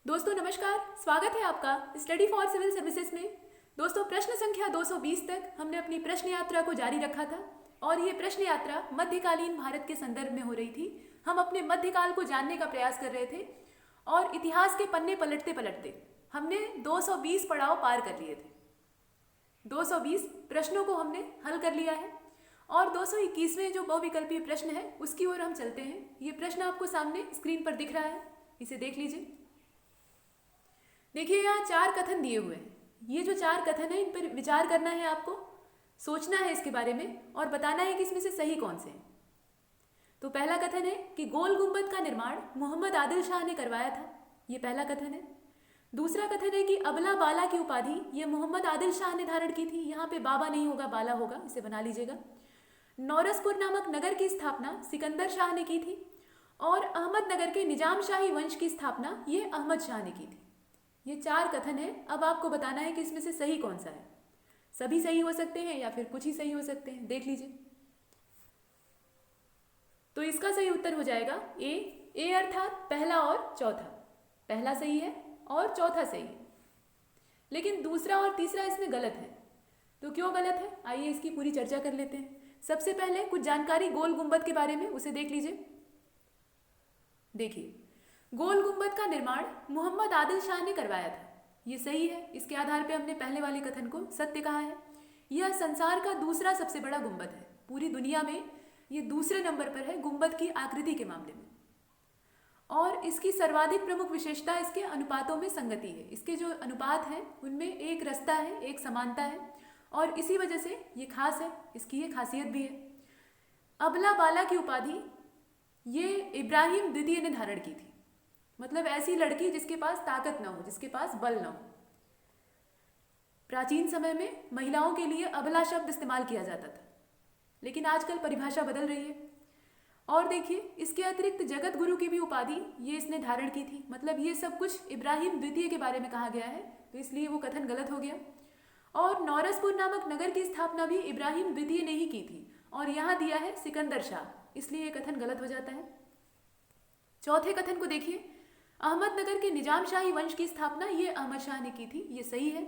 दोस्तों नमस्कार, स्वागत है आपका स्टडी फॉर सिविल सर्विसेज में। दोस्तों प्रश्न संख्या 220 तक हमने अपनी प्रश्न यात्रा को जारी रखा था और ये प्रश्न यात्रा मध्यकालीन भारत के संदर्भ में हो रही थी। हम अपने मध्यकाल को जानने का प्रयास कर रहे थे और इतिहास के पन्ने पलटते पलटते हमने 220 पड़ाव पार कर लिए थे। 220 प्रश्नों को हमने हल कर लिया है और 221वें जो बहुविकल्पीय प्रश्न है उसकी ओर हम चलते हैं। ये प्रश्न आपको सामने स्क्रीन पर दिख रहा है, इसे देख लीजिए। देखिए यहाँ 4 कथन दिए हुए हैं। ये जो 4 कथन है इन पर विचार करना है, आपको सोचना है इसके बारे में और बताना है कि इसमें से सही कौन से हैं। तो पहला कथन है कि गोल गुंबद का निर्माण मोहम्मद आदिल शाह ने करवाया था, ये पहला कथन है। दूसरा कथन है कि अबला बाला की उपाधि ये मोहम्मद आदिल शाह ने धारण की थी। यहाँ पे बाबा नहीं होगा, बाला होगा, इसे बना लीजिएगा। नौरसपुर नामक नगर की स्थापना सिकंदर शाह ने की थी और अहमदनगर के निजाम शाही वंश की स्थापना ये अहमद शाह ने की थी। ये 4 कथन है। अब आपको बताना है कि इसमें से सही कौन सा है। सभी सही हो सकते हैं या फिर कुछ ही सही हो सकते हैं, देख लीजिए। तो इसका सही उत्तर हो जाएगा ए अर्थात पहला और चौथा। पहला सही है और चौथा सही है, लेकिन दूसरा और तीसरा इसमें गलत है। तो क्यों गलत है, आइए इसकी पूरी चर्चा कर लेते हैं। सबसे पहले कुछ जानकारी गोल गुंबद के बारे में, उसे देख लीजिए। देखिए, गोल गुंबद का निर्माण मोहम्मद आदिल शाह ने करवाया था, ये सही है। इसके आधार पे हमने पहले वाले कथन को सत्य कहा है। यह संसार का दूसरा सबसे बड़ा गुंबद है, पूरी दुनिया में ये दूसरे नंबर पर है गुंबद की आकृति के मामले में। और इसकी सर्वाधिक प्रमुख विशेषता इसके अनुपातों में संगति है। इसके जो अनुपात हैं उनमें एक रसता है, एक समानता है और इसी वजह से ये खास है, इसकी ये खासियत भी है। अबला बाला की उपाधि ये इब्राहिम द्वितीय ने धारण की थी, मतलब ऐसी लड़की जिसके पास ताकत ना हो, जिसके पास बल ना हो। प्राचीन समय में महिलाओं के लिए अबला शब्द इस्तेमाल किया जाता था, लेकिन आजकल परिभाषा बदल रही है। और देखिए, इसके अतिरिक्त जगत गुरु की भी उपाधि ये इसने धारण की थी, मतलब ये सब कुछ इब्राहिम द्वितीय के बारे में कहा गया है, तो इसलिए वो कथन गलत हो गया। और नौरसपुर नामक नगर की स्थापना भी इब्राहिम द्वितीय ने ही की थी और यहाँ दिया है सिकंदर शाह, इसलिए ये कथन गलत हो जाता है। चौथे कथन को देखिए, अहमदनगर के निजाम शाही वंश की स्थापना ये अहमद शाह ने की थी, ये सही है।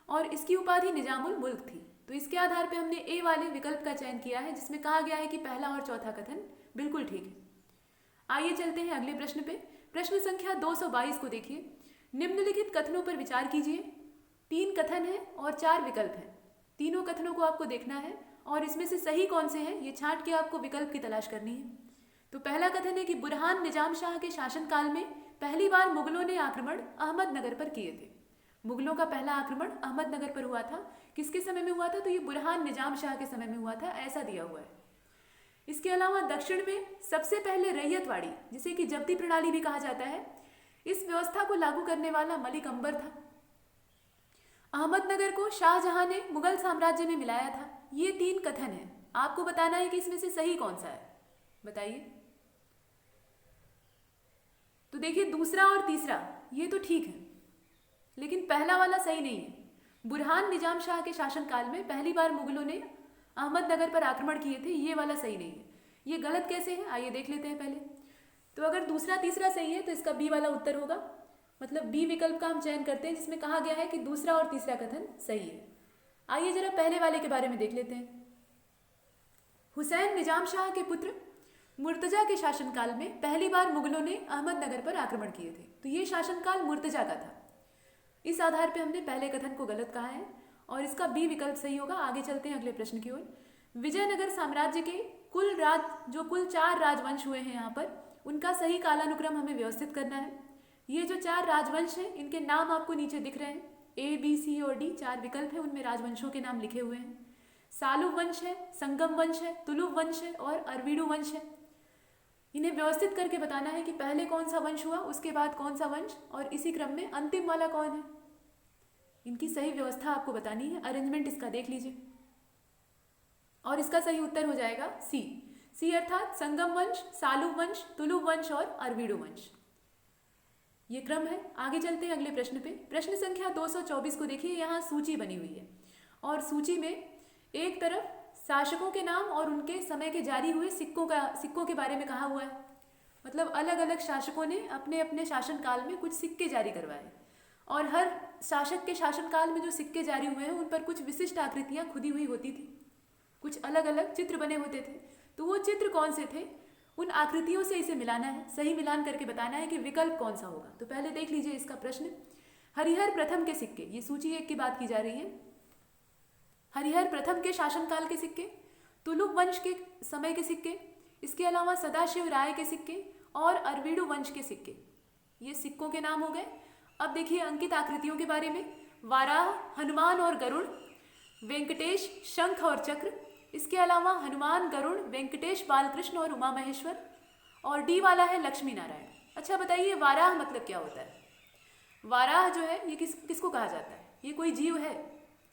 और इसकी उपाधि निजामुल मुल्क थी। तो इसके आधार पे हमने ए वाले विकल्प का चयन किया है, जिसमें कहा गया है कि पहला और चौथा कथन बिल्कुल ठीक है। आइए चलते हैं अगले प्रश्न पे। प्रश्न संख्या 222 को देखिए। निम्नलिखित कथनों पर विचार कीजिए। 3 कथन है और 4 विकल्प हैं। तीनों कथनों को आपको देखना है और इसमें से सही कौन से हैं ये छांट के आपको विकल्प की तलाश करनी है। तो पहला कथन है कि बुरहान निजाम शाह के शासनकाल में पहली बार मुगलों ने आक्रमण अहमदनगर पर किए थे। मुगलों का पहला आक्रमण अहमदनगर पर हुआ था। किसके समय में हुआ था, तो ये बुरहान निजाम शाह के समय में हुआ था, ऐसा दिया हुआ है। इसके अलावा दक्षिण में सबसे पहले रैयतवाड़ी, जिसे कि जब्ती प्रणाली भी कहा जाता है, इस व्यवस्था को लागू करने वाला मलिक अंबर था। अहमदनगर को शाहजहां ने मुगल साम्राज्य में मिलाया था। ये 3 कथन है। आपको बताना है कि इसमें से सही कौन सा है, बताइए। तो देखिए, दूसरा और तीसरा ये तो ठीक है, लेकिन पहला वाला सही नहीं है। बुरहान निजाम शाह के शासनकाल में पहली बार मुगलों ने अहमदनगर पर आक्रमण किए थे, ये वाला सही नहीं है। ये गलत कैसे है, आइए देख लेते हैं पहले। तो अगर दूसरा तीसरा सही है तो इसका बी वाला उत्तर होगा, मतलब बी विकल्प का हम चयन करते हैं जिसमें कहा गया है कि दूसरा और तीसरा कथन सही है। आइए जरा पहले वाले के बारे में देख लेते हैं। हुसैन निजाम शाह के पुत्र मुर्तजा के शासनकाल में पहली बार मुगलों ने अहमदनगर पर आक्रमण किए थे, तो ये शासनकाल मुर्तजा का था। इस आधार पे हमने पहले कथन को गलत कहा है और इसका बी विकल्प सही होगा। आगे चलते हैं अगले प्रश्न की ओर। विजयनगर साम्राज्य के कुल 4 राजवंश हुए हैं यहाँ पर, उनका सही कालानुक्रम हमें व्यवस्थित करना है। ये जो 4 राजवंश हैं इनके नाम आपको नीचे दिख रहे हैं, ए बी सी और डी 4 विकल्प हैं, उनमें राजवंशों के नाम लिखे हुए हैं। सालुव वंश है, संगम वंश है, तुलुव वंश है और अरविडु वंश है। इन्हें व्यवस्थित करके बताना है कि पहले कौन सा वंश हुआ, उसके बाद कौन सा वंश और इसी क्रम में अंतिम वाला कौन है। इनकी सही व्यवस्था आपको बतानी है। अरेंजमेंट इसका देख लीजिए और इसका सही उत्तर हो जाएगा सी अर्थात संगम वंश, सालुव वंश, तुलुव वंश और अरविडु वंश। ये क्रम है। आगे चलते हैं अगले प्रश्न पे। प्रश्न संख्या 224 को देखिए। यहाँ सूची बनी हुई है और सूची में एक तरफ शासकों के नाम और उनके समय के जारी हुए सिक्कों के बारे में कहा हुआ है मतलब अलग अलग शासकों ने अपने अपने शासनकाल में कुछ सिक्के जारी करवाए, और हर शासक के शासनकाल में जो सिक्के जारी हुए हैं उन पर कुछ विशिष्ट आकृतियाँ खुदी हुई होती थी, कुछ अलग अलग चित्र बने होते थे। तो वो चित्र कौन से थे, उन आकृतियों से इसे मिलाना है, सही मिलान करके बताना है कि विकल्प कौन सा होगा। तो पहले देख लीजिए इसका प्रश्न। हरिहर प्रथम के सिक्के, ये सूची 1 की बात की जा रही है। हरिहर प्रथम के शासनकाल के सिक्के, तुलुक वंश के समय के सिक्के, इसके अलावा सदाशिव राय के सिक्के और अरविडु वंश के सिक्के, ये सिक्कों के नाम हो गए। अब देखिए अंकित आकृतियों के बारे में। वाराह, हनुमान और गरुड़, वेंकटेश, शंख और चक्र, इसके अलावा हनुमान, गरुड़, वेंकटेश, बालकृष्ण और उमा महेश्वर, और डी वाला है लक्ष्मी नारायण। अच्छा बताइए वाराह मतलब क्या होता है? वाराह जो है ये किसको कहा जाता है? ये कोई जीव है?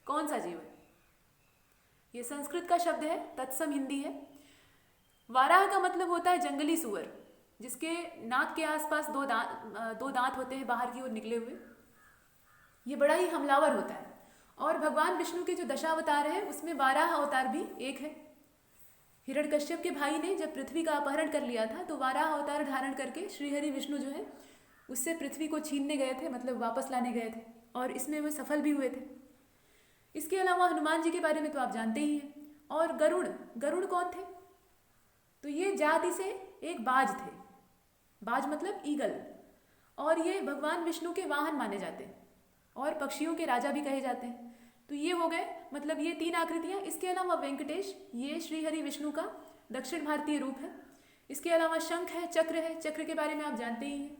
कौन सा जीव है? ये संस्कृत का शब्द है, तत्सम हिंदी है। वाराह का मतलब होता है जंगली सुअर, जिसके नाक के आसपास दो दांत होते हैं बाहर की ओर निकले हुए। ये बड़ा ही हमलावर होता है। और भगवान विष्णु के जो दशावतार है उसमें वाराह अवतार भी एक है। हिरण्यकश्यप के भाई ने जब पृथ्वी का अपहरण कर लिया था तो वाराह अवतार धारण करके श्रीहरि विष्णु जो है उससे पृथ्वी को छीनने गए थे, मतलब वापस लाने गए थे, और इसमें वे सफल भी हुए थे। इसके अलावा हनुमान जी के बारे में तो आप जानते ही हैं। और गरुड़, गरुड़ कौन थे? तो ये जाति से एक बाज थे। बाज मतलब ईगल, और ये भगवान विष्णु के वाहन माने जाते हैं और पक्षियों के राजा भी कहे जाते हैं। तो ये हो गए, मतलब ये 3 आकृतियाँ। इसके अलावा वेंकटेश, ये श्रीहरि विष्णु का दक्षिण भारतीय रूप है। इसके अलावा शंख है, चक्र है, चक्र के बारे में आप जानते ही हैं।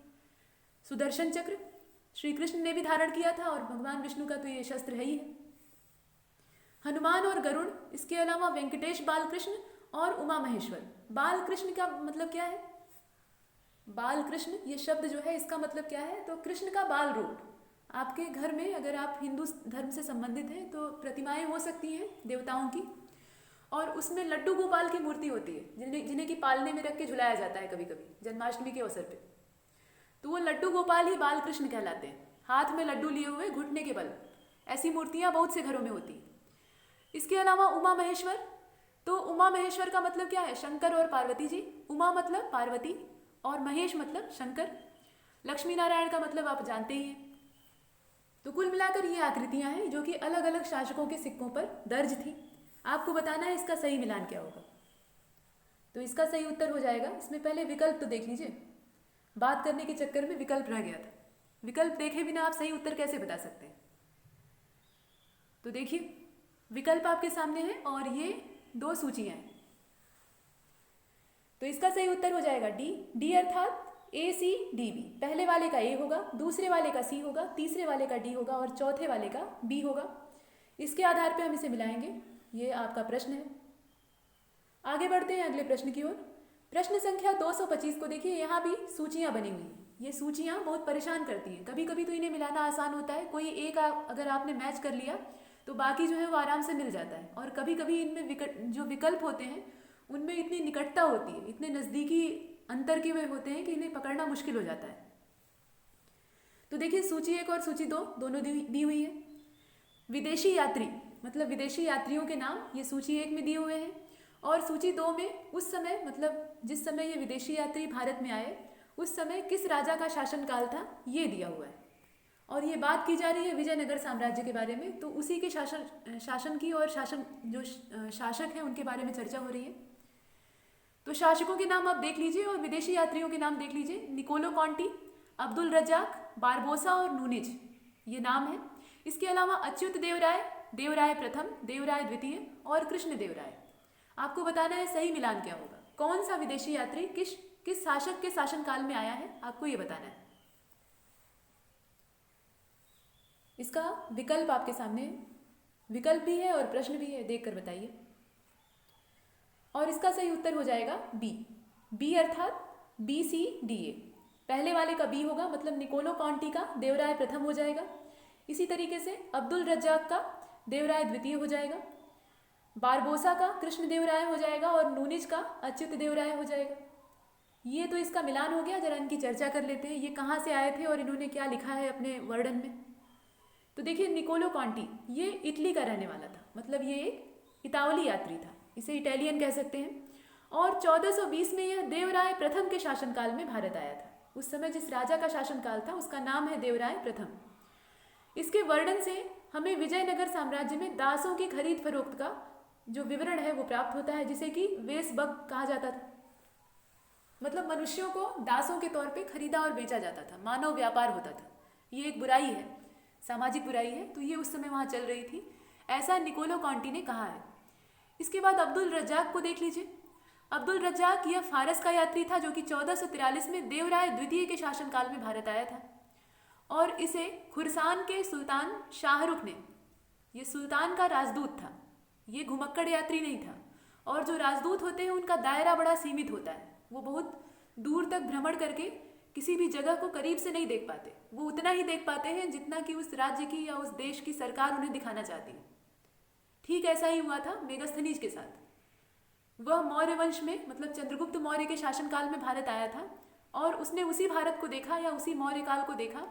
सुदर्शन चक्र श्री कृष्ण ने भी धारण किया था, और भगवान विष्णु का तो ये शस्त्र है ही है। हनुमान और गरुड़, इसके अलावा वेंकटेश, बालकृष्ण और उमा महेश्वर। बालकृष्ण का मतलब क्या है? बालकृष्ण ये शब्द जो है इसका मतलब क्या है? तो कृष्ण का बाल रूप। आपके घर में अगर आप हिंदू धर्म से संबंधित हैं तो प्रतिमाएं हो सकती हैं देवताओं की, और उसमें लड्डू गोपाल की मूर्ति होती है जिन्हें कि पालने में रख के झुलाया जाता है कभी कभी जन्माष्टमी के अवसर पे। तो वो लड्डू गोपाल ही बालकृष्ण कहलाते हैं, हाथ में लड्डू लिए हुए घुटने के बल। ऐसी मूर्तियाँ बहुत से घरों में होती हैं। इसके अलावा उमा महेश्वर, तो उमा महेश्वर का मतलब क्या है? शंकर और पार्वती जी। उमा मतलब पार्वती और महेश मतलब शंकर। लक्ष्मी नारायण का मतलब आप जानते ही हैं। तो कुल मिलाकर ये आकृतियां हैं जो कि अलग अलग शासकों के सिक्कों पर दर्ज थी। आपको बताना है इसका सही मिलान क्या होगा। तो इसका सही उत्तर हो जाएगा, इसमें पहले विकल्प तो देख लीजिए, बात करने के चक्कर में विकल्प रह गया था। विकल्प देखे बिना आप सही उत्तर कैसे बता सकते हैं? तो देखिए विकल्प आपके सामने है और ये 2 सूचियां हैं। तो इसका सही उत्तर हो जाएगा डी। डी अर्थात ACDB। पहले वाले का A होगा, दूसरे वाले का C होगा, तीसरे वाले का D होगा और चौथे वाले का B होगा। इसके आधार पे हम इसे मिलाएंगे। ये आपका प्रश्न है। आगे बढ़ते हैं अगले प्रश्न की ओर। प्रश्न संख्या 225 को देखिए, यहाँ भी सूचियाँ बनी हुई हैं। ये सूचियाँ बहुत परेशान करती हैं। कभी कभी तो इन्हें मिलाना आसान होता है, कोई एक अगर आपने मैच कर लिया तो बाकी जो है वो आराम से मिल जाता है। और कभी कभी इनमें जो विकल्प होते हैं उनमें इतनी निकटता होती है, इतने नज़दीकी अंतर के वे होते हैं कि इन्हें पकड़ना मुश्किल हो जाता है। तो देखिए सूची 1 और सूची 2 दोनों दी हुई है। विदेशी यात्री मतलब विदेशी यात्रियों के नाम ये सूची 1 में दिए हुए हैं, और सूची 2 में उस समय मतलब जिस समय ये विदेशी यात्री भारत में आए उस समय किस राजा का शासनकाल था ये दिया हुआ है। और ये बात की जा रही है विजयनगर साम्राज्य के बारे में, तो उसी के शासन की और जो शासक हैं उनके बारे में चर्चा हो रही है। तो शासकों के नाम आप देख लीजिए और विदेशी यात्रियों के नाम देख लीजिए। निकोलो कॉन्टी, अब्दुल रज्जाक, बारबोसा और नूनिज ये नाम है। इसके अलावा अच्युत देवराय, देवराय प्रथम, देवराय द्वितीय और कृष्ण देवराय। आपको बताना है सही मिलान क्या होगा, कौन सा विदेशी यात्री किस शासक के शासनकाल में आया है, आपको ये बताना है। इसका विकल्प आपके सामने है, विकल्प भी है और प्रश्न भी है, देखकर बताइए। और इसका सही उत्तर हो जाएगा बी अर्थात BCDA। पहले वाले का बी होगा, मतलब निकोलो कॉन्टी का देवराय प्रथम हो जाएगा। इसी तरीके से अब्दुल रज्जाक का देवराय द्वितीय हो जाएगा, बारबोसा का कृष्ण देवराय हो जाएगा और नूनिज का अच्युत देवराय हो जाएगा। ये तो इसका मिलान हो गया। जरा इनकी चर्चा कर लेते हैं, ये कहाँ से आए थे और इन्होंने क्या लिखा है अपने वर्णन में। तो देखिए निकोलो कॉन्टी ये इटली का रहने वाला था, मतलब ये एक इतावली यात्री था, इसे इटालियन कह सकते हैं। और 1420 में यह देवराय प्रथम के शासनकाल में भारत आया था। उस समय जिस राजा का शासनकाल था उसका नाम है देवराय प्रथम। इसके वर्णन से हमें विजयनगर साम्राज्य में दासों की खरीद फरोख्त का जो विवरण है वो प्राप्त होता है, जिसे कि वेसबग कहा जाता था। मतलब मनुष्यों को दासों के तौर पे खरीदा और बेचा जाता था, मानव व्यापार होता था। ये एक बुराई है, सामाजिक बुराई है, तो ये उस समय वहाँ चल रही थी, ऐसा निकोलो कॉन्टी ने कहा है। इसके बाद अब्दुल रज्जाक को देख लीजिए। अब्दुल रज्जाक यह फारस का यात्री था जो कि 1443 में देवराय द्वितीय के शासनकाल में भारत आया था, और इसे खुरसान के सुल्तान शाहरुख ने, ये सुल्तान का राजदूत था, ये घुमक्कड़ यात्री नहीं था। और जो राजदूत होते हैं उनका दायरा बड़ा सीमित होता है, वो बहुत दूर तक भ्रमण करके किसी भी जगह को करीब से नहीं देख पाते, वो उतना ही देख पाते हैं जितना कि उस राज्य की या उस देश की सरकार उन्हें दिखाना चाहती है। ठीक ऐसा ही हुआ था मेगस्थनीज के साथ। वह मौर्य वंश में, मतलब चंद्रगुप्त मौर्य के शासनकाल में भारत आया था, और उसने उसी भारत को देखा या उसी मौर्य काल को देखा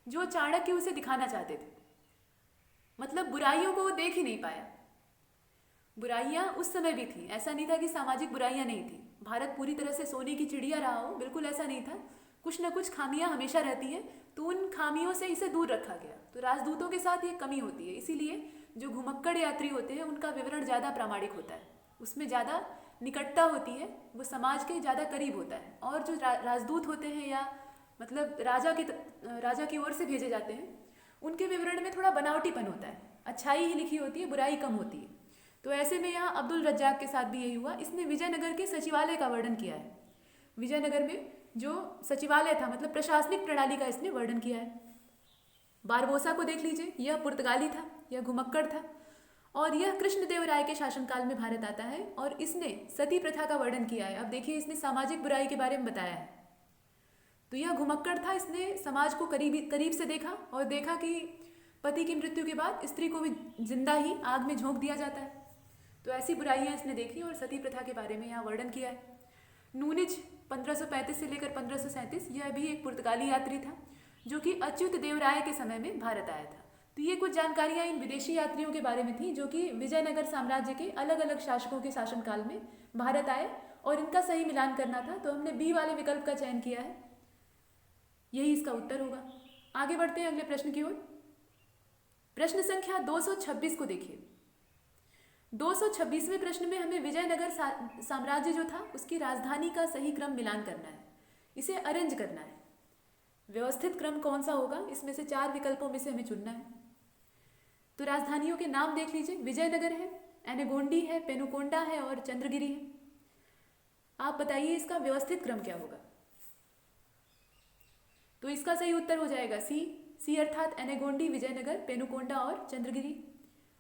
जो चाणक्य उसे दिखाना चाहते थे। मतलब बुराइयों को वो देख ही नहीं पाया। बुराइयां उस समय भी थी, ऐसा नहीं था कि सामाजिक बुराइयां नहीं थी। भारत पूरी तरह से सोने की चिड़िया रहा हो, बिल्कुल ऐसा नहीं था। कुछ ना कुछ खामियां हमेशा रहती हैं, तो उन खामियों से इसे दूर रखा गया। तो राजदूतों के साथ ये कमी होती है, इसीलिए जो घुमक्कड़ यात्री होते हैं उनका विवरण ज़्यादा प्रामाणिक होता है, उसमें ज़्यादा निकटता होती है, वो समाज के ज़्यादा करीब होता है। और जो राजदूत होते हैं या मतलब राजा की ओर से भेजे जाते हैं, उनके विवरण में थोड़ा बनावटीपन होता है, अच्छाई ही लिखी होती है, बुराई कम होती है। तो ऐसे में यहाँ अब्दुल रज्जाक के साथ भी यही हुआ। इसने विजयनगर के सचिवालय का वर्णन किया है। विजयनगर में जो सचिवालय था, मतलब प्रशासनिक प्रणाली का इसने वर्णन किया है। बारबोसा को देख लीजिए, यह पुर्तगाली था, यह घुमक्कड़ था, और यह कृष्णदेवराय के शासनकाल में भारत आता है, और इसने सती प्रथा का वर्णन किया है। अब देखिए, इसने सामाजिक बुराई के बारे में बताया है। तो यह घुमक्कड़ था, इसने समाज को करीब से देखा और देखा कि पति की मृत्यु के बाद स्त्री को भी जिंदा ही आग में झोंक दिया जाता है। तो ऐसी बुराइयां इसने देखी और सती प्रथा के बारे में यहाँ वर्णन किया है। नूनिज 1535 से लेकर 1537, यह भी एक पुर्तगाली यात्री था जो कि अच्युत देवराय के समय में भारत आया था। तो ये कुछ जानकारियाँ इन विदेशी यात्रियों के बारे में थी जो कि विजयनगर साम्राज्य के अलग अलग शासकों के शासनकाल में भारत आए, और इनका सही मिलान करना था। तो हमने बी वाले विकल्प का चयन किया है, यही इसका उत्तर होगा। आगे बढ़ते हैं अगले प्रश्न की ओर। प्रश्न संख्या 226 को देखिए। 226वें प्रश्न में हमें विजयनगर साम्राज्य जो था उसकी राजधानी का सही क्रम मिलान करना है, इसे अरेंज करना है। व्यवस्थित क्रम कौन सा होगा, इसमें से 4 विकल्पों में से हमें चुनना है। तो राजधानियों के नाम देख लीजिए, विजयनगर है, एनेगोंडी है, पेनुकोंडा है और चंद्रगिरी है। आप बताइए इसका व्यवस्थित क्रम क्या होगा। तो इसका सही उत्तर हो जाएगा सी अर्थात एनेगोंडी, विजयनगर, पेनुकोंडा और चंद्रगिरी।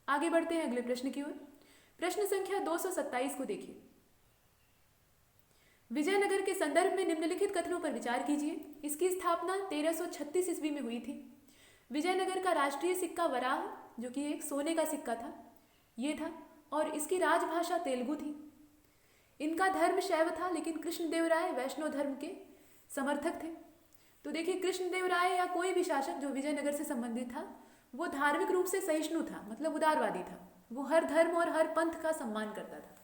आगे बढ़ते हैं अगले प्रश्न की ओर। प्रश्न संख्या 227 को देखिए। विजयनगर के संदर्भ में निम्नलिखित कथनों पर विचार कीजिए। इसकी स्थापना 1336 ईस्वी में हुई थी। विजयनगर का राष्ट्रीय सिक्का वराह, जो कि एक सोने का सिक्का था, ये था, और इसकी राजभाषा तेलुगु थी। इनका धर्म शैव था, लेकिन कृष्णदेवराय वैष्णव धर्म के समर्थक थे। तो देखिए, कृष्णदेवराय या कोई भी शासक जो विजयनगर से संबंधित था, वो धार्मिक रूप से सहिष्णु था, मतलब उदारवादी था। वो हर धर्म और हर पंथ का सम्मान करता था।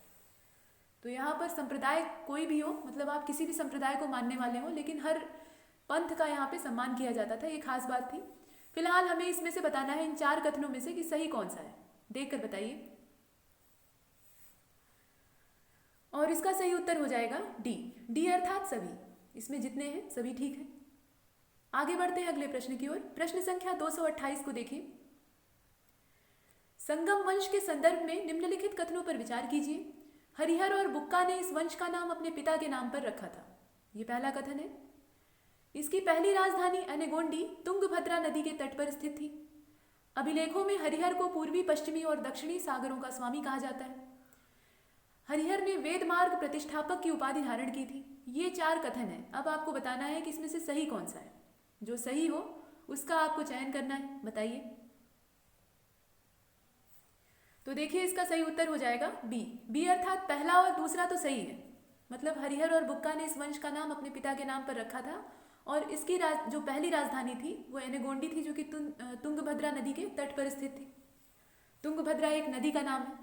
तो यहाँ पर संप्रदाय कोई भी हो, मतलब आप किसी भी संप्रदाय को मानने वाले हो, लेकिन हर पंथ का यहाँ पे सम्मान किया जाता था, ये खास बात थी। फिलहाल हमें इसमें से बताना है इन 4 कथनों में से कि सही कौन सा है, देखकर बताइए। और इसका सही उत्तर हो जाएगा डी अर्थात सभी। इसमें जितने हैं सभी ठीक है। आगे बढ़ते हैं अगले प्रश्न की ओर। प्रश्न संख्या 228 को देखिए। संगम वंश के संदर्भ में निम्नलिखित कथनों पर विचार कीजिए। हरिहर और बुक्का ने इस वंश का नाम अपने पिता के नाम पर रखा था, ये पहला कथन है। इसकी पहली राजधानी एनेगोंडी तुंगभद्रा नदी के तट पर स्थित थी। अभिलेखों में हरिहर को पूर्वी, पश्चिमी और दक्षिणी सागरों का स्वामी कहा जाता है। हरिहर ने वेद मार्ग प्रतिष्ठापक की उपाधि धारण की थी। ये 4 कथन है। अब आपको बताना है कि इसमें से सही कौन सा है। जो सही हो उसका आपको चयन करना है, बताइए। तो देखिए, इसका सही उत्तर हो जाएगा बी अर्थात पहला और दूसरा तो सही है। मतलब हरिहर और बुक्का ने इस वंश का नाम अपने पिता के नाम पर रखा था, और इसकी जो पहली राजधानी थी वो एनेगोंडी थी, जो कि तुंगभद्रा नदी के तट पर स्थित थी। तुंगभद्रा एक नदी का नाम है,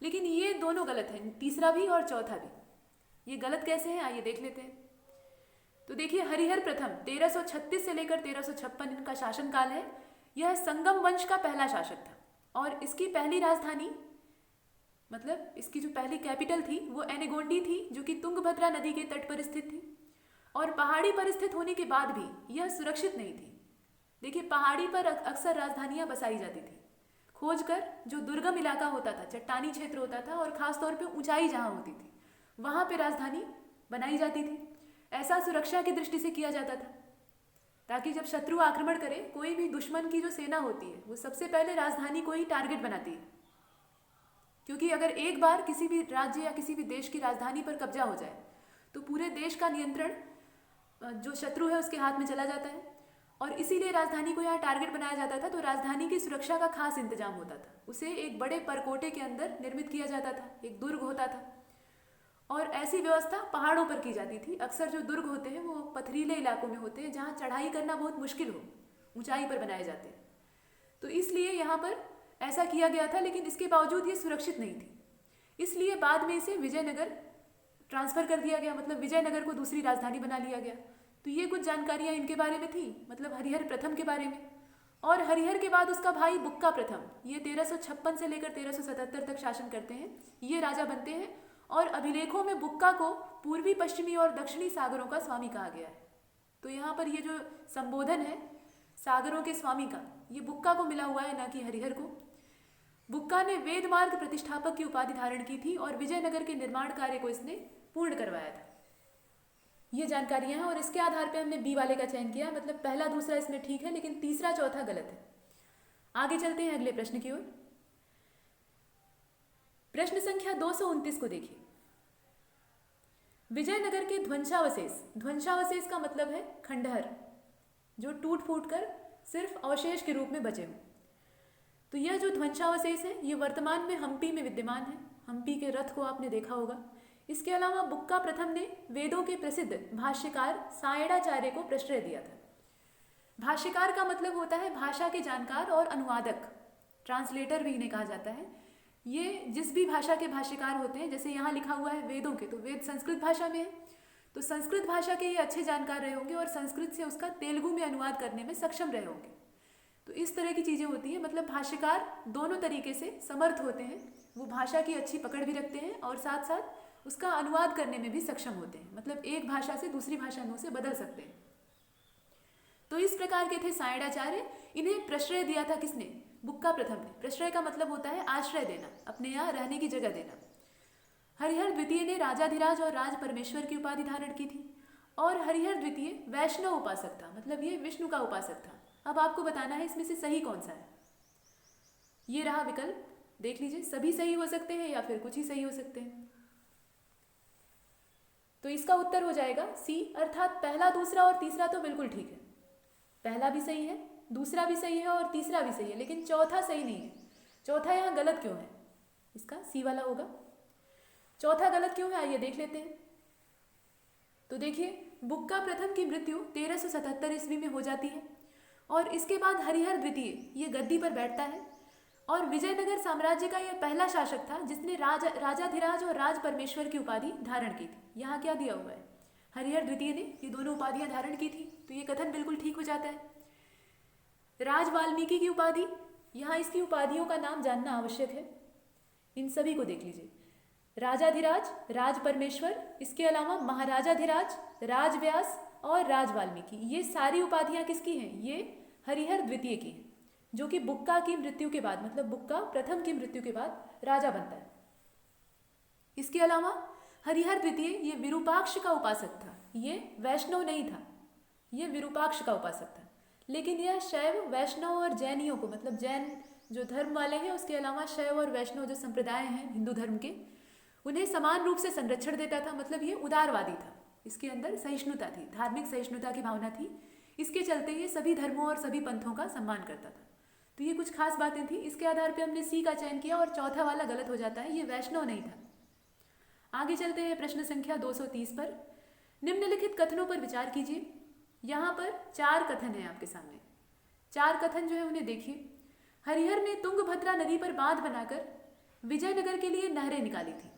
लेकिन ये दोनों गलत हैं, तीसरा भी और चौथा भी। ये गलत कैसे है, आइए देख लेते हैं। तो देखिए, हरिहर प्रथम 1336 से लेकर 1356 इनका शासनकाल है। यह संगम वंश का पहला शासक था और इसकी पहली राजधानी, मतलब इसकी जो पहली कैपिटल थी वो एनेगोंडी थी, जो कि तुंगभद्रा नदी के तट पर स्थित थी। और पहाड़ी पर स्थित होने के बाद भी यह सुरक्षित नहीं थी। देखिए, पहाड़ी पर अक्सर राजधानियां बसाई जाती थी खोजकर। जो दुर्गम इलाका होता था, चट्टानी क्षेत्र होता था और खासतौर पे ऊंचाई जहाँ होती थी वहाँ पे राजधानी बनाई जाती थी। ऐसा सुरक्षा की दृष्टि से किया जाता था ताकि जब शत्रु आक्रमण करे, कोई भी दुश्मन की जो सेना होती है वो सबसे पहले राजधानी को ही टारगेट बनाती है, क्योंकि अगर एक बार किसी भी राज्य या किसी भी देश की राजधानी पर कब्जा हो जाए तो पूरे देश का नियंत्रण जो शत्रु है उसके हाथ में चला जाता है। और इसीलिए राजधानी को यहाँ टारगेट बनाया जाता था। तो राजधानी की सुरक्षा का खास इंतजाम होता था। उसे एक बड़े परकोटे के अंदर निर्मित किया जाता था, एक दुर्ग होता था। और ऐसी व्यवस्था पहाड़ों पर की जाती थी। अक्सर जो दुर्ग होते हैं वो पथरीले इलाकों में होते हैं जहाँ चढ़ाई करना बहुत मुश्किल हो, ऊंचाई पर बनाए जाते हैं। तो इसलिए यहाँ पर ऐसा किया गया था, लेकिन इसके बावजूद ये सुरक्षित नहीं थी। इसलिए बाद में इसे विजयनगर ट्रांसफ़र कर दिया गया, मतलब विजयनगर को दूसरी राजधानी बना लिया गया। तो ये कुछ जानकारियाँ इनके बारे में थी, मतलब हरिहर प्रथम के बारे में। और हरिहर के बाद उसका भाई बुक्का प्रथम, ये 1356 से लेकर 1377 तक शासन करते हैं। ये राजा बनते हैं और अभिलेखों में बुक्का को पूर्वी, पश्चिमी और दक्षिणी सागरों का स्वामी कहा गया है। तो यहाँ पर ये जो संबोधन है सागरों के स्वामी का, ये बुक्का को मिला हुआ है, ना कि हरिहर को। बुक्का ने वेद मार्ग प्रतिष्ठापक की उपाधि धारण की थी और विजयनगर के निर्माण कार्य को इसने पूर्ण करवाया था। ये जानकारियां हैं और इसके आधार पे हमने बी वाले का चयन किया, मतलब पहला दूसरा इसमें ठीक है, लेकिन तीसरा चौथा गलत है। आगे चलते हैं अगले प्रश्न की ओर। प्रश्न संख्या 229 को देखिए। विजयनगर के ध्वंसावशेष, ध्वंसावशेष का मतलब है खंडहर, जो टूट फूट कर सिर्फ अवशेष के रूप में बचे हों। तो यह जो ध्वंसावशेष है ये वर्तमान में हम्पी में विद्यमान है। हम्पी के रथ को आपने देखा होगा। इसके अलावा बुक्का प्रथम ने वेदों के प्रसिद्ध भाष्यकार सायणाचार्य को प्रश्रय दिया था। भाष्यकार का मतलब होता है भाषा के जानकार और अनुवादक, ट्रांसलेटर भी इन्हें कहा जाता है। ये जिस भी भाषा के भाष्यकार होते हैं, जैसे यहाँ लिखा हुआ है वेदों के, तो वेद संस्कृत भाषा में है, तो संस्कृत भाषा के ये अच्छे जानकार रहे होंगे और संस्कृत से उसका तेलुगु में अनुवाद करने में सक्षम रहे होंगे। तो इस तरह की चीज़ें होती हैं, मतलब भाष्यकार दोनों तरीके से समर्थ होते हैं। वो भाषा की अच्छी पकड़ भी रखते हैं और साथ साथ उसका अनुवाद करने में भी सक्षम होते हैं, मतलब एक भाषा से दूसरी भाषा में उसे बदल सकते हैं। तो इस प्रकार के थे सायणाचार्य। इन्हें प्रश्रय दिया था किसने? बुक्का प्रथम ने। प्रश्रय का मतलब होता है आश्रय देना, अपने यहाँ रहने की जगह देना। हरिहर द्वितीय ने राजाधिराज और राज परमेश्वर की उपाधि धारण की थी और हरिहर द्वितीय वैष्णव उपासक था, मतलब ये विष्णु का उपासक था। अब आपको बताना है इसमें से सही कौन सा है। ये रहा विकल्प, देख लीजिए, सभी सही हो सकते हैं या फिर कुछ ही सही हो सकते हैं। तो इसका उत्तर हो जाएगा सी, अर्थात पहला, दूसरा और तीसरा तो बिल्कुल ठीक है। पहला भी सही है, दूसरा भी सही है और तीसरा भी सही है, लेकिन चौथा सही नहीं है। चौथा यहाँ गलत क्यों है? इसका सी वाला होगा। चौथा गलत क्यों है, आइए देख लेते हैं। तो देखिए, बुक्का प्रथम की मृत्यु 1377 ईस्वी में हो जाती है और इसके बाद हरिहर द्वितीय ये गद्दी पर बैठता है और विजयनगर साम्राज्य का यह पहला शासक था जिसने राजाधिराज और राज परमेश्वर की उपाधि धारण की थी। यहाँ क्या दिया हुआ है? हरिहर द्वितीय ने ये दोनों उपाधियां धारण की थी, तो ये कथन बिल्कुल ठीक हो जाता है। राज वाल्मीकि की उपाधि, यहाँ इसकी उपाधियों का नाम जानना आवश्यक है। इन सभी को देख लीजिए, राजाधिराज, राज परमेश्वर, इसके अलावा महाराजाधिराज, राजव्यास और राज वाल्मीकि, ये सारी उपाधियां किसकी हैं? ये हरिहर द्वितीय की हैं, जो कि बुक्का की मृत्यु के बाद, मतलब बुक्का प्रथम की मृत्यु के बाद राजा बनता है। इसके अलावा हरिहर द्वितीय ये विरूपाक्ष का उपासक था, ये वैष्णव नहीं था, ये विरूपाक्ष का उपासक था। लेकिन यह शैव, वैष्णव और जैनियों को, मतलब जैन जो धर्म वाले हैं उसके अलावा शैव और वैष्णव जो संप्रदाय हैं हिंदू धर्म के, उन्हें समान रूप से संरक्षण देता था। मतलब ये उदारवादी था, इसके अंदर सहिष्णुता थी, धार्मिक सहिष्णुता की भावना थी। इसके चलते ये सभी धर्मों और सभी पंथों का सम्मान करता था। तो ये कुछ खास बातें थी। इसके आधार पर हमने सी का चयन किया और चौथा वाला गलत हो जाता है, ये वैष्णव नहीं था। आगे चलते हैं प्रश्न संख्या 230 पर। निम्नलिखित कथनों पर विचार कीजिए। यहाँ पर 4 कथन हैं आपके सामने। 4 कथन जो है उन्हें देखिए। हरिहर ने तुंगभद्रा नदी पर बांध बनाकर विजयनगर के लिए नहरें निकाली थी।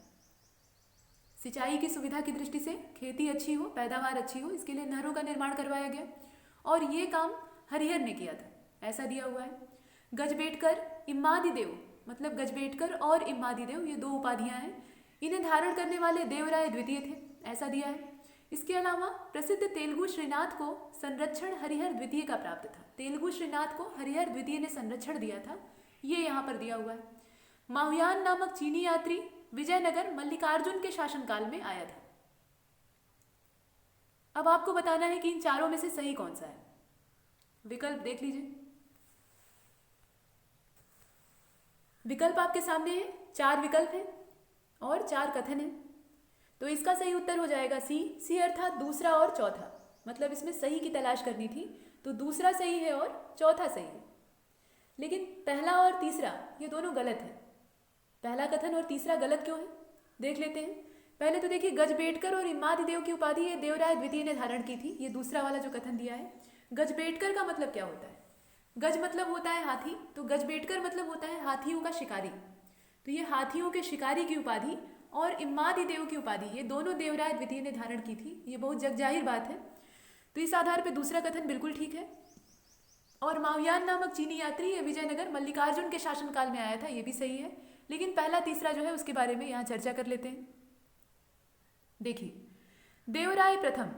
सिंचाई की सुविधा की दृष्टि से खेती अच्छी हो, पैदावार अच्छी हो, इसके लिए नहरों का निर्माण करवाया गया और ये काम हरिहर ने किया था, ऐसा दिया हुआ है। गजबेटकर इम्मादिदेव, मतलब गजबेटकर और इम्मादिदेव ये दो उपाधियां हैं, इन्हें धारण करने वाले देवराय द्वितीय थे, ऐसा दिया है। इसके अलावा प्रसिद्ध तेलुगु श्रीनाथ को संरक्षण हरिहर द्वितीय का प्राप्त था। तेलुगु श्रीनाथ को हरिहर द्वितीय ने संरक्षण दिया था, ये यहाँ पर दिया हुआ है। माहुयान नामक चीनी यात्री विजयनगर मल्लिकार्जुन के शासनकाल में आया था। अब आपको बताना है कि इन चारों में से सही कौन सा है। विकल्प देख लीजिए। विकल्प आपके सामने है, 4 विकल्प हैं और 4 कथन हैं। तो इसका सही उत्तर हो जाएगा सी अर्थात दूसरा और चौथा। मतलब इसमें सही की तलाश करनी थी, तो दूसरा सही है और चौथा सही है। लेकिन पहला और तीसरा ये दोनों गलत है। पहला कथन और तीसरा गलत क्यों है, देख लेते हैं। पहले तो देखिए, गजबेटकर और इम्मादिदेव की उपाधि ये देवराय द्वितीय ने धारण की थी, ये दूसरा वाला जो कथन दिया है। गजबेटकर का मतलब क्या होता है? गज मतलब होता है हाथी, तो गजबेटकर मतलब होता है हाथियों का शिकारी। तो ये हाथियों के शिकारी की उपाधि और इम्मादिदेव की उपाधि ये दोनों देवराय द्वितीय ने धारण की थी, ये बहुत जगजाहिर बात है। तो इस आधार पर दूसरा कथन बिल्कुल ठीक है। और माहुयान नामक चीनी यात्री ये विजयनगर मल्लिकार्जुन के शासनकाल में आया था, ये भी सही है। लेकिन पहला तीसरा जो है उसके बारे में यहाँ चर्चा कर लेते हैं। देखिए, देवराय प्रथम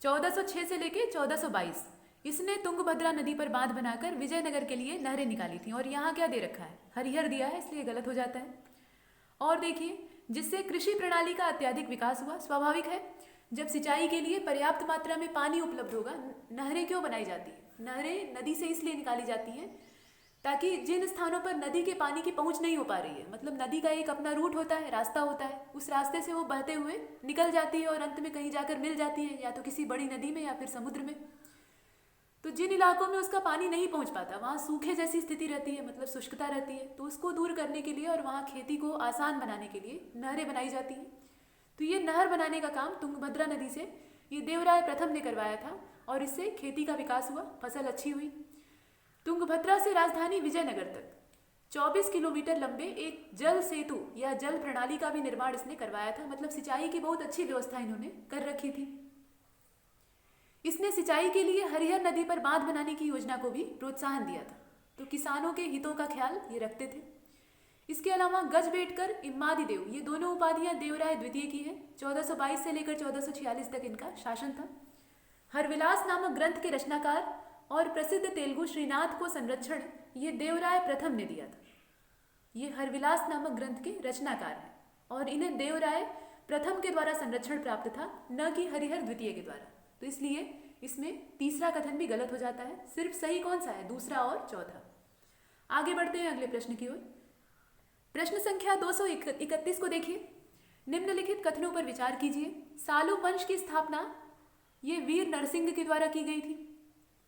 1406 से लेके 1422 इसने तुंगभद्रा नदी पर बांध बनाकर विजयनगर के लिए नहरें निकाली थी। और यहाँ क्या दे रखा है? हरिहर दिया है, इसलिए गलत हो जाता है। और देखिए, जिससे कृषि प्रणाली का अत्यधिक विकास हुआ। स्वाभाविक है, जब सिंचाई के लिए पर्याप्त मात्रा में पानी उपलब्ध होगा, नहरें क्यों बनाई जाती है? नहरें नदी से इसलिए निकाली जाती हैं ताकि जिन स्थानों पर नदी के पानी की पहुंच नहीं हो पा रही है, मतलब नदी का एक अपना रूट होता है, रास्ता होता है, उस रास्ते से वो बहते हुए निकल जाती है और अंत में कहीं जाकर मिल जाती है, या तो किसी बड़ी नदी में या फिर समुद्र में। तो जिन इलाकों में उसका पानी नहीं पहुंच पाता, वहाँ सूखे जैसी स्थिति रहती है, मतलब शुष्कता रहती है, तो उसको दूर करने के लिए और वहाँ खेती को आसान बनाने के लिए नहरें बनाई जाती हैं। तो ये नहर बनाने का काम तुंगभद्रा नदी से ये देवराय प्रथम ने करवाया था और इससे खेती का विकास हुआ, फसल अच्छी हुई। तुंगभद्रा से राजधानी विजयनगर तक 24 किलोमीटर लंबे एक जल सेतु या जल प्रणाली का भी निर्माण इसने करवाया था, मतलब सिंचाई की बहुत अच्छी व्यवस्था इन्होंने कर रखी थी। इसने सिंचाई के लिए हरिहर नदी पर बांध बनाने की योजना को भी प्रोत्साहन दिया था, तो किसानों के हितों का ख्याल ये रखते थे। इसके अलावा गजबेटकर इम्मादिदेव ये दोनों उपाधियां देवराय द्वितीय की हैं। 1422 से लेकर 1446 तक इनका शासन था। हरविलास नामक ग्रंथ के रचनाकार और प्रसिद्ध तेलुगु श्रीनाथ को संरक्षण ये देवराय प्रथम ने दिया था। ये हरविलास नामक ग्रंथ के रचनाकार हैं और इन्हें देवराय प्रथम के द्वारा संरक्षण प्राप्त था, न कि हरिहर द्वितीय के द्वारा। तो इसलिए इसमें तीसरा कथन भी गलत हो जाता है। सिर्फ सही कौन सा है? दूसरा और चौथा। आगे बढ़ते हैं अगले प्रश्न की ओर। प्रश्न संख्या 231 को देखिए। निम्नलिखित कथनों पर विचार कीजिए। सालुब वंश की स्थापना ये वीर नरसिंह के द्वारा की गई थी।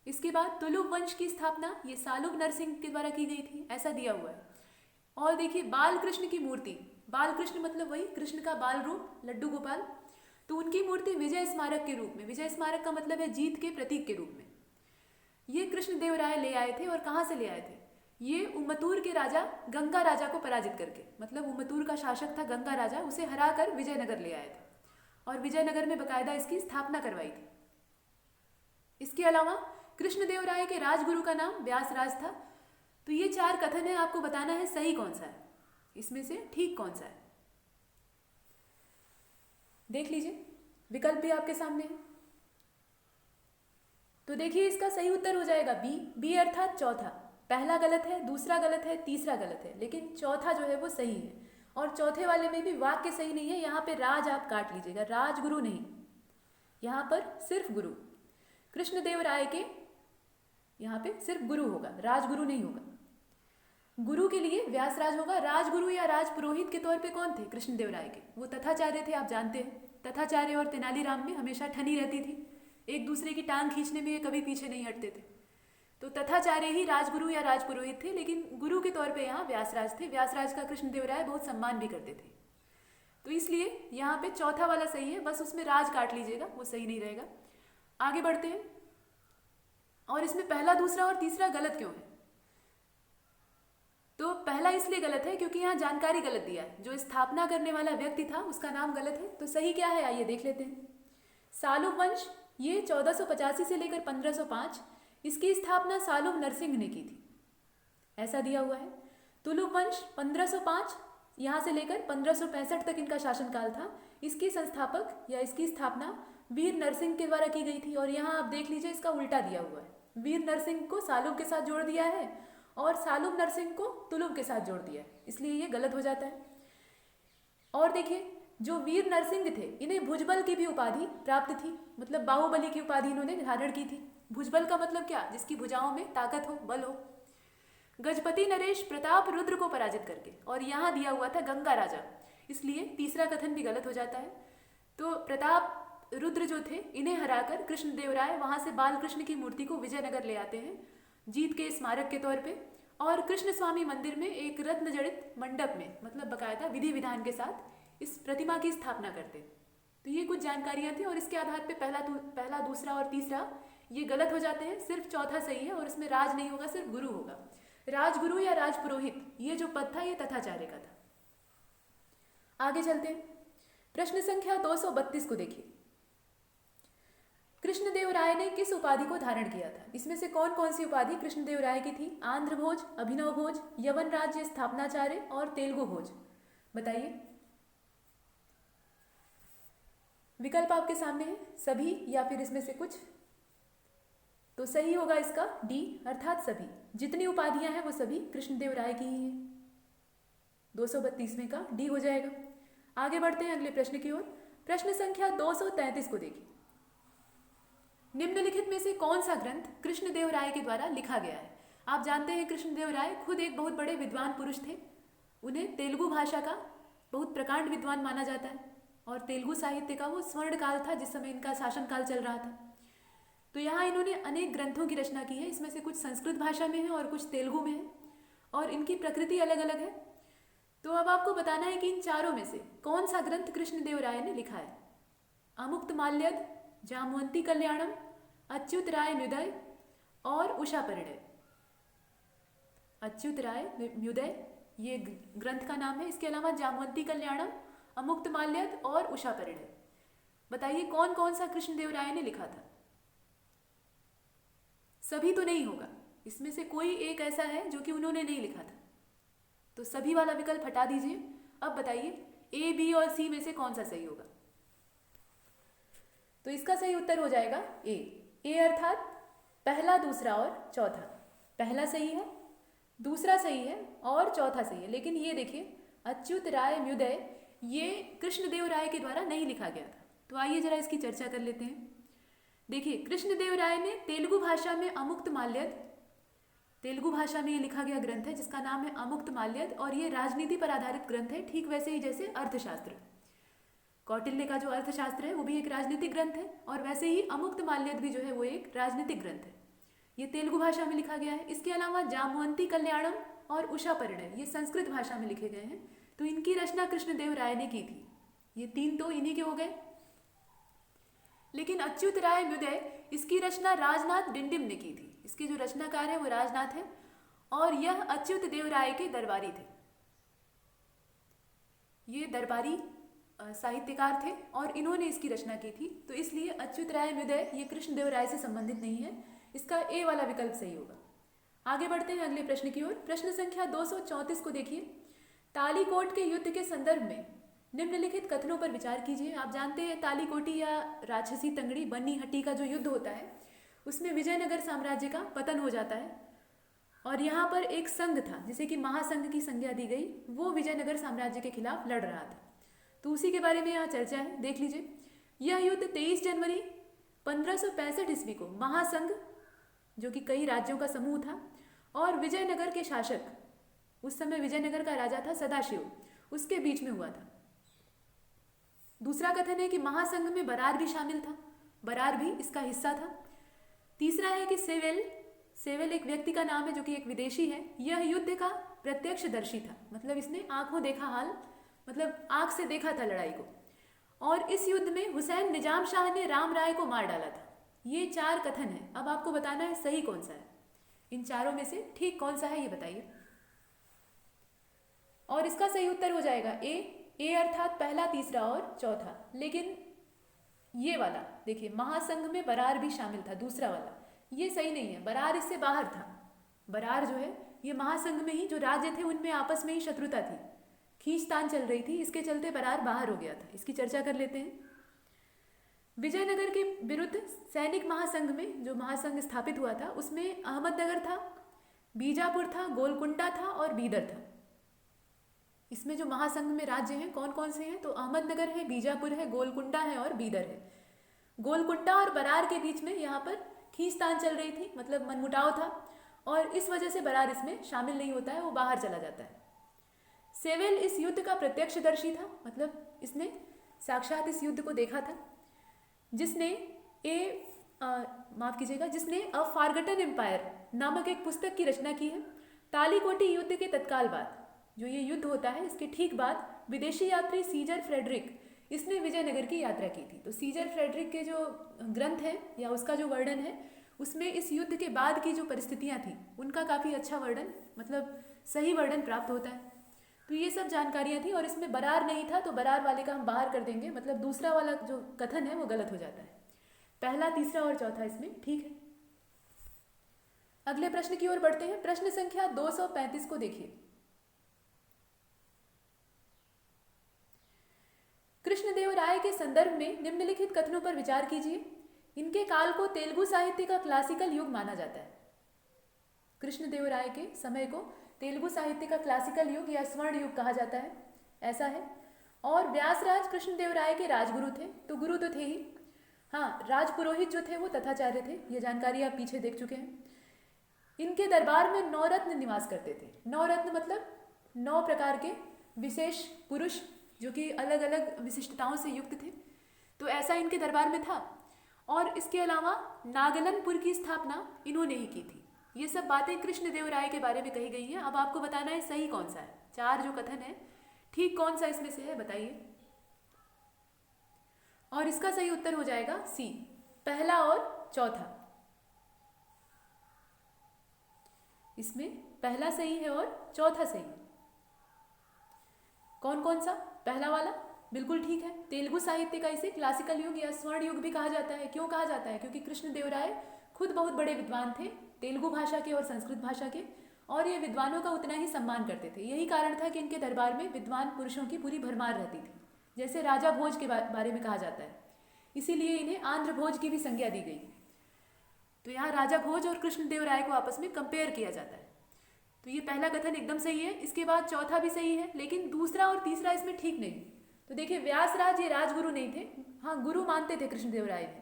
इसके बाद तुलुब वंश की स्थापना ये सालुब नरसिंह के द्वारा की गई थी, ऐसा दिया हुआ है। और देखिए, बाल कृष्ण की मूर्ति, बाल कृष्ण मतलब वही कृष्ण का बाल रूप लड्डू गोपाल, तो उनकी मूर्ति विजय स्मारक के रूप में, विजय स्मारक का मतलब है जीत के प्रतीक के रूप में, ये कृष्णदेवराय ले आए थे। और कहाँ से ले आए थे? ये उम्मतूर के राजा गंगा राजा को पराजित करके, मतलब उम्मतूर का शासक था गंगा राजा, उसे हराकर विजयनगर ले आए थे और विजयनगर में बकायदा इसकी स्थापना करवाई थी। इसके अलावा कृष्णदेवराय के राजगुरु का नाम व्यासराज था। तो ये 4 कथन है, आपको बताना है सही कौन सा है, इसमें से ठीक कौन सा है। देख लीजिए, विकल्प भी आपके सामने है। तो देखिए, इसका सही उत्तर हो जाएगा बी अर्थात चौथा। पहला गलत है, दूसरा गलत है, तीसरा गलत है, लेकिन चौथा जो है वो सही है। और चौथे वाले में भी वाक्य सही नहीं है, यहाँ पे राज आप काट लीजिएगा, राजगुरु नहीं, यहाँ पर सिर्फ गुरु। कृष्णदेवराय के यहाँ पे सिर्फ गुरु होगा, राजगुरु नहीं होगा। गुरु के लिए व्यासराज होगा। राजगुरु या राजपुरोहित के तौर पे कौन थे? कृष्णदेवराय के, वो तथाचार्य थे, आप जानते हैं। तथाचार्य और तेनालीराम में हमेशा ठनी रहती थी, एक दूसरे की टांग खींचने में ये कभी पीछे नहीं हटते थे। तो तथाचार्य ही राजगुरु या राजपुरोहित थे, लेकिन गुरु के तौर पे यहाँ व्यासराज थे। व्यासराज का कृष्णदेवराय बहुत सम्मान भी करते थे। तो इसलिए यहाँ पे चौथा वाला सही है, बस उसमें राज काट लीजिएगा, वो सही नहीं रहेगा। आगे बढ़ते हैं। और इसमें पहला, दूसरा और तीसरा गलत क्यों है? तो पहला इसलिए गलत है क्योंकि यहाँ जानकारी गलत दिया है। जो स्थापना करने वाला व्यक्ति था उसका नाम गलत है। तो सही क्या है आइए देख लेते हैं। सालुव वंश ये 1485 से लेकर 1505, इसकी स्थापना सालुव नरसिंह ने की थी, ऐसा दिया हुआ है। तुलुव वंश 1505 यहाँ से लेकर 1565 तक इनका शासनकाल था। इसकी संस्थापक या इसकी स्थापना वीर नरसिंह के द्वारा की गई थी। और यहाँ आप देख लीजिए इसका उल्टा दिया हुआ है। वीर नरसिंह को सालुव के साथ जोड़ दिया है और सालुव नरसिंह को तुलुव के साथ जोड़ दिया है, इसलिए ये गलत हो जाता है। और देखिए जो वीर नरसिंह थे इन्हें भुजबल की भी उपाधि प्राप्त थी, मतलब बाहुबली की उपाधि इन्होंने धारण की थी। भुजबल का मतलब क्या, जिसकी भुजाओं में ताकत हो, बल हो। गजपति नरेश प्रताप रुद्र को पराजित करके, और यहाँ दिया हुआ था गंगा राजा, इसलिए तीसरा कथन भी गलत हो जाता है। तो प्रताप रुद्र जो थे इन्हें हराकर कृष्णदेवराय वहाँ से बाल कृष्ण की मूर्ति को विजयनगर ले आते हैं जीत के स्मारक के तौर पे, और कृष्ण स्वामी मंदिर में एक रत्न जड़ित मंडप में, मतलब बकायदा विधि विधान के साथ इस प्रतिमा की स्थापना करते। तो ये कुछ जानकारियाँ थी और इसके आधार पे पहला दूसरा और तीसरा ये गलत हो जाते हैं। सिर्फ चौथा सही है और इसमें राज नहीं होगा, सिर्फ गुरु होगा। राजगुरु या राजपुरोहित ये जो पद था ये तथाचार्य का था। आगे चलते हैं। प्रश्न संख्या 232 को देखिए। कृष्णदेव राय ने किस उपाधि को धारण किया था? इसमें से कौन कौन सी उपाधि कृष्णदेव राय की थी? आंध्र भोज, अभिनव भोज, यवन राज्य स्थापनाचार्य और तेलुगु भोज। बताइए। विकल्प आपके सामने है, सभी या फिर इसमें से कुछ। तो सही होगा इसका डी, अर्थात सभी। जितनी उपाधियां हैं वो सभी कृष्णदेव राय की ही हैं। 232वें का डी हो जाएगा। आगे बढ़ते हैं अगले प्रश्न की ओर। प्रश्न संख्या 233 को देखिए। निम्नलिखित में से कौन सा ग्रंथ कृष्णदेव राय के द्वारा लिखा गया है? आप जानते हैं कृष्णदेव राय खुद एक बहुत बड़े विद्वान पुरुष थे। उन्हें तेलुगु भाषा का बहुत प्रकांड विद्वान माना जाता है और तेलुगु साहित्य का वो स्वर्ण काल था जिस समय इनका शासनकाल चल रहा था। तो यहाँ इन्होंने अनेक ग्रंथों की रचना की है। इसमें से कुछ संस्कृत भाषा में है और कुछ तेलुगु में है और इनकी प्रकृति अलग अलग है। तो अब आपको बताना है कि इन चारों में से कौन सा ग्रंथ कृष्णदेव राय ने लिखा है। अमुक्त माल्यद, जामवंती कल्याणम, अच्युत राय म्युदय और उषा परिणय। अच्युत राय म्युदय ये ग्रंथ का नाम है। इसके अलावा जामवंती कल्याणम, अमुक्त माल्यद और उषा परिणय। बताइए कौन कौन सा कृष्णदेव राय ने लिखा था? सभी तो नहीं होगा, इसमें से कोई एक ऐसा है जो कि उन्होंने नहीं लिखा था। तो सभी वाला विकल्प हटा दीजिए। अब बताइए ए, बी और सी में से कौन सा सही होगा? तो इसका सही उत्तर हो जाएगा ए। ए अर्थात पहला, दूसरा और चौथा। पहला सही है, दूसरा सही है और चौथा सही है। लेकिन ये देखिए अच्युत राय म्युदय ये कृष्णदेव राय के द्वारा नहीं लिखा गया था। तो आइए जरा इसकी चर्चा कर लेते हैं। देखिए कृष्णदेव राय ने तेलुगु भाषा में अमुक्त माल्यद, तेलुगु भाषा में ये लिखा गया ग्रंथ है जिसका नाम है अमुक्त माल्यद, और ये राजनीति पर आधारित ग्रंथ है, ठीक वैसे ही जैसे अर्थशास्त्र, कौटिल्य का जो अर्थशास्त्र है वो भी एक राजनीतिक ग्रंथ है, और वैसे ही अमुक्त माल्यद भी जो है वो एक राजनीतिक ग्रंथ है। ये तेलुगु भाषा में लिखा गया है। इसके अलावा जामवंती कल्याणम और उषा परिणय ये संस्कृत भाषा में लिखे गए हैं। तो इनकी रचना कृष्णदेव राय ने की थी। ये तीन तो इन्हीं के हो गए। लेकिन अच्युत राय म्युदय इसकी रचना राजनाथ डिंडिम ने की थी। इसके जो रचनाकार है वो राजनाथ है और यह अच्युत देव राय के दरबारी थे। ये दरबारी साहित्यकार थे और इन्होंने इसकी रचना की थी। तो इसलिए अच्युत राय म्युदय ये कृष्णदेव राय से संबंधित नहीं है। इसका ए वाला विकल्प सही होगा। आगे बढ़ते हैं अगले प्रश्न की ओर। प्रश्न संख्या 234 को देखिए। तालीकोट के युद्ध के संदर्भ में निम्नलिखित कथनों पर विचार कीजिए। आप जानते हैं तालीकोटी या राक्षसी तंगड़ी बन्नी हट्टी का जो युद्ध होता है उसमें विजयनगर साम्राज्य का पतन हो जाता है और यहाँ पर एक संघ था जिसे कि महासंघ की संज्ञा दी गई, वो विजयनगर साम्राज्य के खिलाफ लड़ रहा था। तो उसी के बारे में यहाँ चर्चा है, देख लीजिए। यह युद्ध 23 जनवरी 1565 ईस्वी को महासंघ जो कि कई राज्यों का समूह था और विजयनगर के शासक, उस समय विजयनगर का राजा था सदाशिव, उसके बीच में हुआ था। दूसरा कथन है कि महासंघ में बरार भी शामिल था, बरार भी इसका हिस्सा था। तीसरा है कि सेवेल एक व्यक्ति का नाम है जो कि एक विदेशी है। यह युद्ध का प्रत्यक्षदर्शी था, मतलब इसने आंखों देखा हाल, मतलब आंख से देखा था लड़ाई को। और इस युद्ध में हुसैन निजाम शाह ने राम राय को मार डाला था। ये 4 कथन है। अब आपको बताना है सही कौन सा है। इन चारों में से ठीक कौन सा है ये बताइए। और इसका सही उत्तर हो जाएगा ए अर्थात पहला, तीसरा और चौथा। लेकिन ये वाला देखिए, महासंघ में बरार भी शामिल था, दूसरा वाला, ये सही नहीं है। बरार इससे बाहर था। बरार जो है ये महासंघ में ही जो राज्य थे उनमें आपस में ही शत्रुता थी, खींचतान चल रही थी, इसके चलते बरार बाहर हो गया था। इसकी चर्चा कर लेते हैं। विजयनगर के विरुद्ध सैनिक महासंघ में जो महासंघ स्थापित हुआ था उसमें अहमदनगर था, बीजापुर था, गोलकुंडा था और बीदर था। इसमें जो महासंघ में राज्य हैं कौन कौन से हैं, तो अहमदनगर है, बीजापुर है, गोलकुंडा है और बीदर है। गोलकुंडा और बरार के बीच में यहाँ पर खींचतान चल रही थी, मतलब मनमुटाव था, और इस वजह से बरार इसमें शामिल नहीं होता है, वो बाहर चला जाता है। सेवेल इस युद्ध का प्रत्यक्षदर्शी था, मतलब इसने साक्षात इस युद्ध को देखा था, जिसने जिसने अ फॉरगटन एम्पायर नामक एक पुस्तक की रचना की है। तालीकोटी युद्ध के तत्काल बाद, जो ये युद्ध होता है इसके ठीक बाद, विदेशी यात्री सीजर फ्रेडरिक इसने विजयनगर की यात्रा की थी। तो सीजर फ्रेडरिक के जो ग्रंथ है या उसका जो वर्णन है उसमें इस युद्ध के बाद की जो परिस्थितियाँ थी उनका काफ़ी अच्छा वर्णन, मतलब सही वर्णन प्राप्त होता है। तो ये सब जानकारियाँ थी, और इसमें बरार नहीं था तो बरार वाले का हम बाहर कर देंगे, मतलब दूसरा वाला जो कथन है वो गलत हो जाता है। पहला, तीसरा और चौथा इसमें ठीक है। अगले प्रश्न की ओर बढ़ते हैं। प्रश्न संख्या 235 को देखिए। कृष्णदेव राय के संदर्भ में निम्नलिखित कथनों पर विचार कीजिए। इनके काल को तेलुगु साहित्य का क्लासिकल युग माना जाता है। कृष्णदेव राय के समय को तेलुगु साहित्य का क्लासिकल युग या स्वर्ण युग कहा जाता है, ऐसा है। और व्यासराज कृष्णदेव राय के राजगुरु थे, तो गुरु तो थे ही, हाँ, राजपुरोहित जो थे वो तथाचार्य थे, ये जानकारी आप पीछे देख चुके हैं। इनके दरबार में 9 रत्न निवास करते थे। 9 रत्न मतलब 9 प्रकार के विशेष पुरुष जो कि अलग अलग विशिष्टताओं से युक्त थे, तो ऐसा इनके दरबार में था। और इसके अलावा नागलनपुर की स्थापना इन्होंने ही की थी। ये सब बातें कृष्णदेव राय के बारे में कही गई हैं। अब आपको बताना है सही कौन सा है। 4 जो कथन है, ठीक कौन सा इसमें से है बताइए। और इसका सही उत्तर हो जाएगा सी, पहला और चौथा। इसमें पहला सही है और चौथा सही है। कौन कौन सा? पहला वाला बिल्कुल ठीक है। तेलुगु साहित्य का इसे क्लासिकल युग या स्वर्ण युग भी कहा जाता है। क्यों कहा जाता है? क्योंकि कृष्णदेव राय खुद बहुत बड़े विद्वान थे, तेलुगु भाषा के और संस्कृत भाषा के, और ये विद्वानों का उतना ही सम्मान करते थे। यही कारण था कि इनके दरबार में विद्वान पुरुषों की पूरी भरमार रहती थी, जैसे राजा भोज के बारे में कहा जाता है। इसीलिए इन्हें आंध्र भोज की भी संज्ञा दी गई। तो यहाँ राजा भोज और कृष्णदेव राय को आपस में कंपेयर किया जाता है। तो ये पहला कथन एकदम सही है। इसके बाद चौथा भी सही है, लेकिन दूसरा और तीसरा इसमें ठीक नहीं। तो देखिए, व्यासराज ये राजगुरु नहीं थे, हाँ गुरु मानते थे कृष्णदेव राय ने,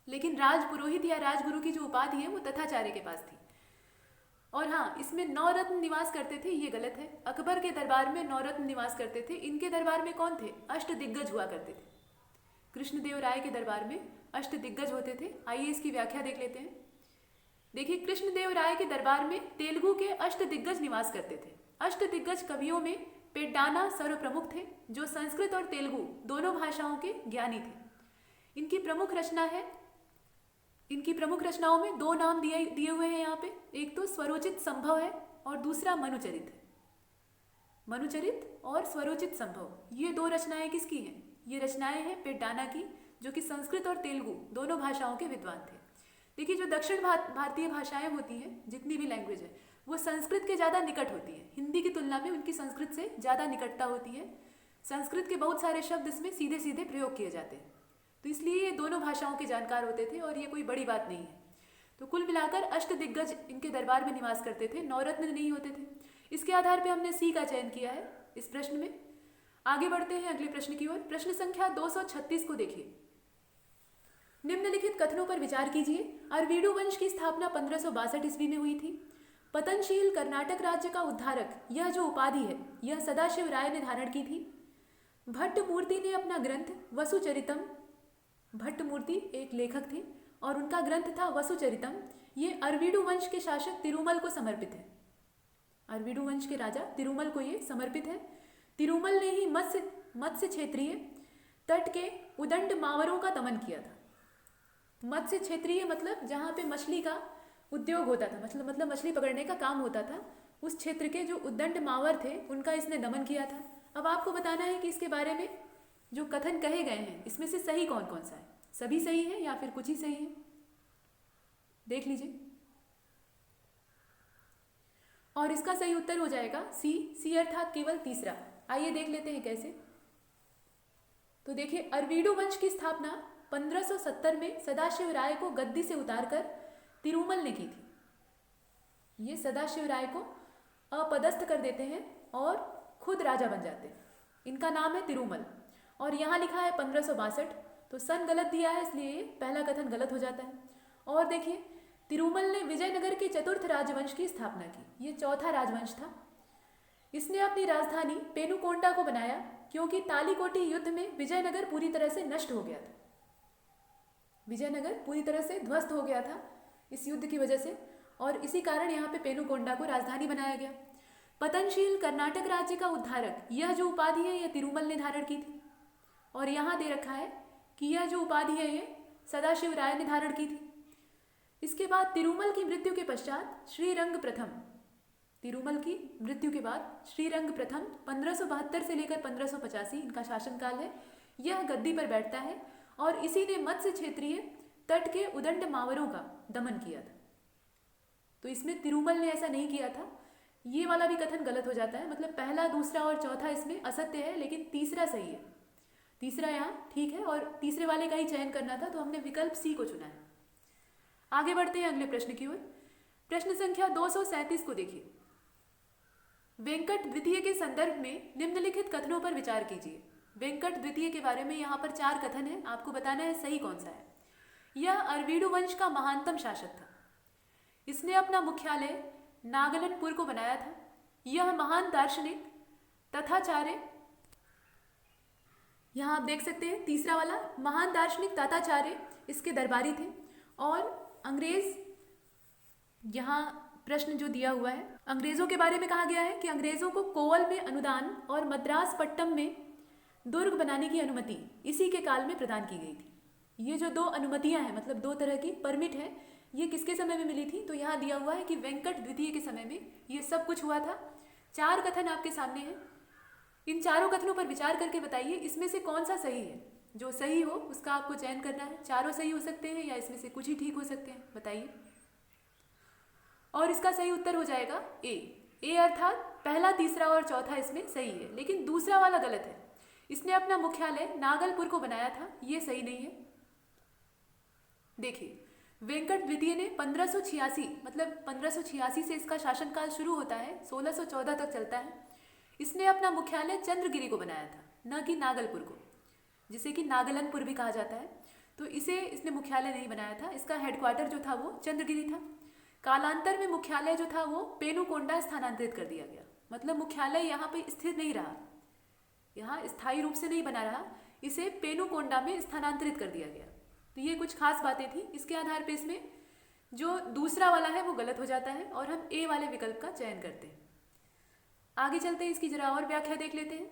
लेकिन राज पुरोहित या राजगुरु की जो उपाधि है वो तथाचार्य के पास थी। और हाँ, इसमें 9 रत्न निवास करते थे, ये गलत है। अकबर के दरबार में 9 रत्न निवास करते थे। इनके दरबार में कौन थे? अष्ट दिग्गज हुआ करते थे। कृष्णदेव राय के दरबार में अष्ट दिग्गज होते थे। आइए इसकी व्याख्या देख लेते हैं। देखिए, कृष्णदेव राय के दरबार में तेलुगु के अष्ट दिग्गज निवास करते थे। अष्ट दिग्गज कवियों में पेड्डाना सर्वप्रमुख थे, जो संस्कृत और तेलुगु दोनों भाषाओं के ज्ञानी थे। इनकी प्रमुख रचनाओं में 2 नाम दिए हुए हैं यहाँ पे। एक तो स्वरोचित संभव है और दूसरा मनुचरित है। मनुचरित और स्वरोचित संभव, ये 2 रचनाएं किसकी हैं? ये रचनाएं हैं पेड्डाना की, जो कि संस्कृत और तेलुगु दोनों भाषाओं के विद्वान थे। देखिए, जो दक्षिण भारतीय भाषाएं होती हैं, जितनी भी लैंग्वेज है, वो संस्कृत के ज़्यादा निकट होती है। हिंदी की तुलना में उनकी संस्कृत से ज़्यादा निकटता होती है। संस्कृत के बहुत सारे शब्द इसमें सीधे सीधे प्रयोग किए जाते हैं। तो इसलिए ये दोनों भाषाओं के जानकार होते थे, और ये कोई बड़ी बात नहीं है। तो कुल मिलाकर अष्ट दिग्गज इनके दरबार में निवास करते थे, 9 रत्न नहीं होते थे। इसके आधार पर हमने सी का चयन किया है इस प्रश्न में। आगे बढ़ते हैं अगले प्रश्न की ओर। प्रश्न संख्या 236 को देखिए। निम्नलिखित कथनों पर विचार कीजिए। अरवीडु वंश की स्थापना 1562 ईस्वी में हुई थी। पतनशील कर्नाटक राज्य का उद्धारक, यह जो उपाधि है, यह सदाशिव राय ने धारण की थी। भट्टमूर्ति ने अपना ग्रंथ वसुचरितम, भट्टमूर्ति एक लेखक थे और उनका ग्रंथ था वसुचरितम, ये अरवीडु वंश के शासक तिरुमल को समर्पित है। अरवीडु वंश के राजा तिरुमल को ये समर्पित है। तिरुमल ने ही मत्स्य क्षेत्रीय तट के उदंड मावरों का दमन किया था। मत्स्य क्षेत्रीय मतलब जहाँ पे मछली का उद्योग होता था, मतलब मछली पकड़ने का काम होता था, उस क्षेत्र के जो उद्दंड मावर थे उनका इसने दमन किया था। अब आपको बताना है कि इसके बारे में जो कथन कहे गए हैं इसमें से सही कौन कौन सा है। सभी सही है या फिर कुछ ही सही है, देख लीजिए। और इसका सही उत्तर हो जाएगा सी अर्थात केवल तीसरा। आइए देख लेते हैं कैसे। तो देखिए, अरवीडू वंश की स्थापना 1570 में सदाशिव राय को गद्दी से उतारकर तिरुमल ने की थी। ये सदाशिव राय को अपदस्थ कर देते हैं और खुद राजा बन जाते हैं। इनका नाम है तिरुमल और यहाँ लिखा है 1562, तो सन गलत दिया है इसलिए पहला कथन गलत हो जाता है। और देखिए, तिरुमल ने विजयनगर के चतुर्थ राजवंश की स्थापना की। ये चौथा राजवंश था। इसने अपनी राजधानी पेनुकोंडा को बनाया क्योंकि तालीकोटी युद्ध में विजयनगर पूरी तरह से नष्ट हो गया था। विजयनगर पूरी तरह से ध्वस्त हो गया था इस युद्ध की वजह से, और इसी कारण यहाँ पे पेनुकोंडा को राजधानी बनाया गया। पतनशील कर्नाटक राज्य का उद्धारक, यह जो उपाधि है यह तिरुमल ने धारण की थी। और यहाँ दे रखा है कि यह जो उपाधि है ये सदाशिव राय ने धारण की थी। इसके बाद तिरुमल की मृत्यु के पश्चात श्रीरंग प्रथम, तिरुमल की मृत्यु के बाद श्रीरंग प्रथम 1572 से लेकर 1585 इनका शासनकाल है। यह गद्दी पर बैठता है और इसी ने मत्स्य क्षेत्रीय तट के उदंड मावरों का दमन किया था। तो इसमें तिरुमल ने ऐसा नहीं किया था। ये वाला भी कथन गलत हो जाता है, मतलब पहला, दूसरा और चौथा इसमें असत्य है, लेकिन तीसरा सही है। तीसरा यहाँ ठीक है और तीसरे वाले का ही चयन करना था, तो हमने विकल्प सी को चुना है। आगे बढ़ते हैं अगले प्रश्न की ओर। प्रश्न संख्या 237 को देखिए। वेंकट द्वितीय के संदर्भ में निम्नलिखित कथनों पर विचार कीजिए। वेंकट द्वितीय के बारे में यहाँ पर 4 कथन है, आपको बताना है सही कौन सा है। यह अरवीडू वंश का महानतम शासक था। इसने अपना मुख्यालय नागलनपुर को बनाया था। यह महान दार्शनिक तथाचार्य, यहाँ आप देख सकते हैं तीसरा वाला, महान दार्शनिक तथाचार्य इसके दरबारी थे। और अंग्रेज, यहाँ प्रश्न जो दिया हुआ है, अंग्रेजों के बारे में कहा गया है कि अंग्रेजों को कोवल में अनुदान और मद्रास पट्टम में दुर्ग बनाने की अनुमति इसी के काल में प्रदान की गई थी। ये जो 2 अनुमतियां हैं, मतलब 2 तरह की परमिट है, ये किसके समय में मिली थी? तो यहाँ दिया हुआ है कि वेंकट द्वितीय के समय में ये सब कुछ हुआ था। 4 कथन आपके सामने हैं। इन चारों कथनों पर विचार करके बताइए इसमें से कौन सा सही है। जो सही हो उसका आपको चयन करना है। चारों सही हो सकते हैं या इसमें से कुछ ही ठीक हो सकते हैं, बताइए। और इसका सही उत्तर हो जाएगा ए अर्थात पहला, तीसरा और चौथा इसमें सही है, लेकिन दूसरा वाला गलत है। इसने अपना मुख्यालय नागलपुर को बनाया था, ये सही नहीं है। देखिए, वेंकट द्वितीय ने 1586, मतलब 1586 से इसका शासनकाल शुरू होता है, 1614 तक चलता है। इसने अपना मुख्यालय चंद्रगिरी को बनाया था, न कि नागलपुर को, जिसे कि नागलनपुर भी कहा जाता है। तो इसने मुख्यालय नहीं बनाया था। इसका हेडक्वार्टर जो था वो चंद्रगिरी था। कालांतर में मुख्यालय जो था वो पेनुकोंडा स्थानांतरित कर दिया गया, मतलब मुख्यालय यहाँ पे स्थिर नहीं रहा, यहाँ स्थायी रूप से नहीं बना रहा, इसे पेनुकोंडा में स्थानांतरित कर दिया गया। तो ये कुछ खास बातें थी। इसके आधार पे इसमें जो दूसरा वाला है वो गलत हो जाता है और हम ए वाले विकल्प का चयन करते हैं। आगे चलते हैं, इसकी जरा और व्याख्या देख लेते हैं।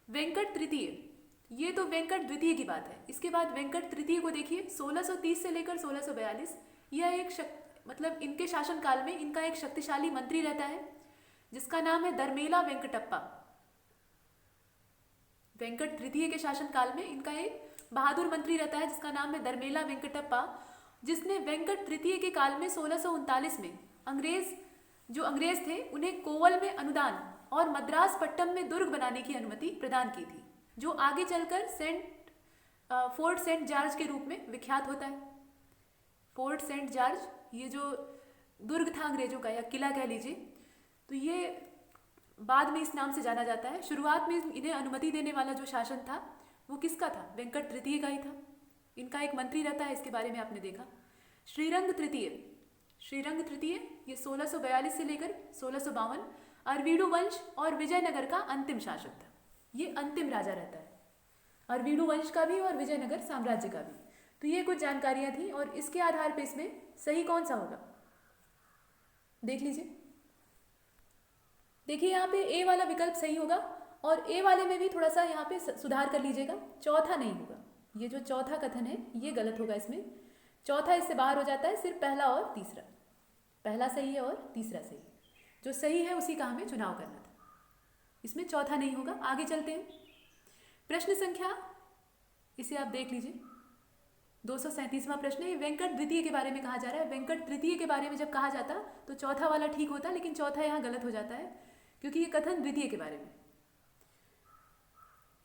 वेंकट तृतीय, ये तो वेंकट द्वितीय की बात है। इसके बाद वेंकट तृतीय को देखिए, 1630 से लेकर 1642, यह एक मतलब इनके शासनकाल में इनका एक शक्तिशाली मंत्री रहता है जिसका नाम है दरमेला वेंकटप्पा। वेंकट तृतीय के शासनकाल में इनका एक बहादुर मंत्री रहता है जिसका नाम है दरमेला वेंकटप्पा, जिसने वेंकट तृतीय के काल में 1639 में अंग्रेज थे उन्हें कोवल में अनुदान और मद्रास पट्टम में दुर्ग बनाने की अनुमति प्रदान की थी, जो आगे चलकर फोर्ट सेंट जॉर्ज के रूप में विख्यात होता है। फोर्ट सेंट जॉर्ज, ये जो दुर्ग था अंग्रेजों का या किला कह लीजिए, तो ये बाद में इस नाम से जाना जाता है। शुरुआत में इन्हें अनुमति देने वाला जो शासन था वो किसका था? वेंकट तृतीय का ही था। इनका एक मंत्री रहता है, इसके बारे में आपने देखा। श्रीरंग तृतीय ये 1642 से लेकर 1652 अरवीडू वंश और विजयनगर का अंतिम शासक था। ये अंतिम राजा रहता है, अरवीडू वंश का भी और विजयनगर साम्राज्य का भी। तो ये कुछ जानकारियां थी और इसके आधार पर इसमें सही कौन सा होगा देख लीजिए। देखिए यहाँ पे ए वाला विकल्प सही होगा और ए वाले में भी थोड़ा सा यहाँ पे सुधार कर लीजिएगा, चौथा नहीं होगा। ये जो चौथा कथन है ये गलत होगा, इसमें चौथा इससे बाहर हो जाता है, सिर्फ पहला और तीसरा। पहला सही है और तीसरा सही है। जो सही है उसी का हमें चुनाव करना था। इसमें चौथा नहीं होगा। आगे चलते हैं। प्रश्न संख्या, इसे आप देख लीजिए, 237वां प्रश्न है। वेंकट द्वितीय के बारे में कहा जा रहा है। वेंकट तृतीय के बारे में जब कहा जाता तो चौथा वाला ठीक होता, लेकिन चौथा यहाँ गलत हो जाता है क्योंकि ये कथन द्वितीय के बारे में।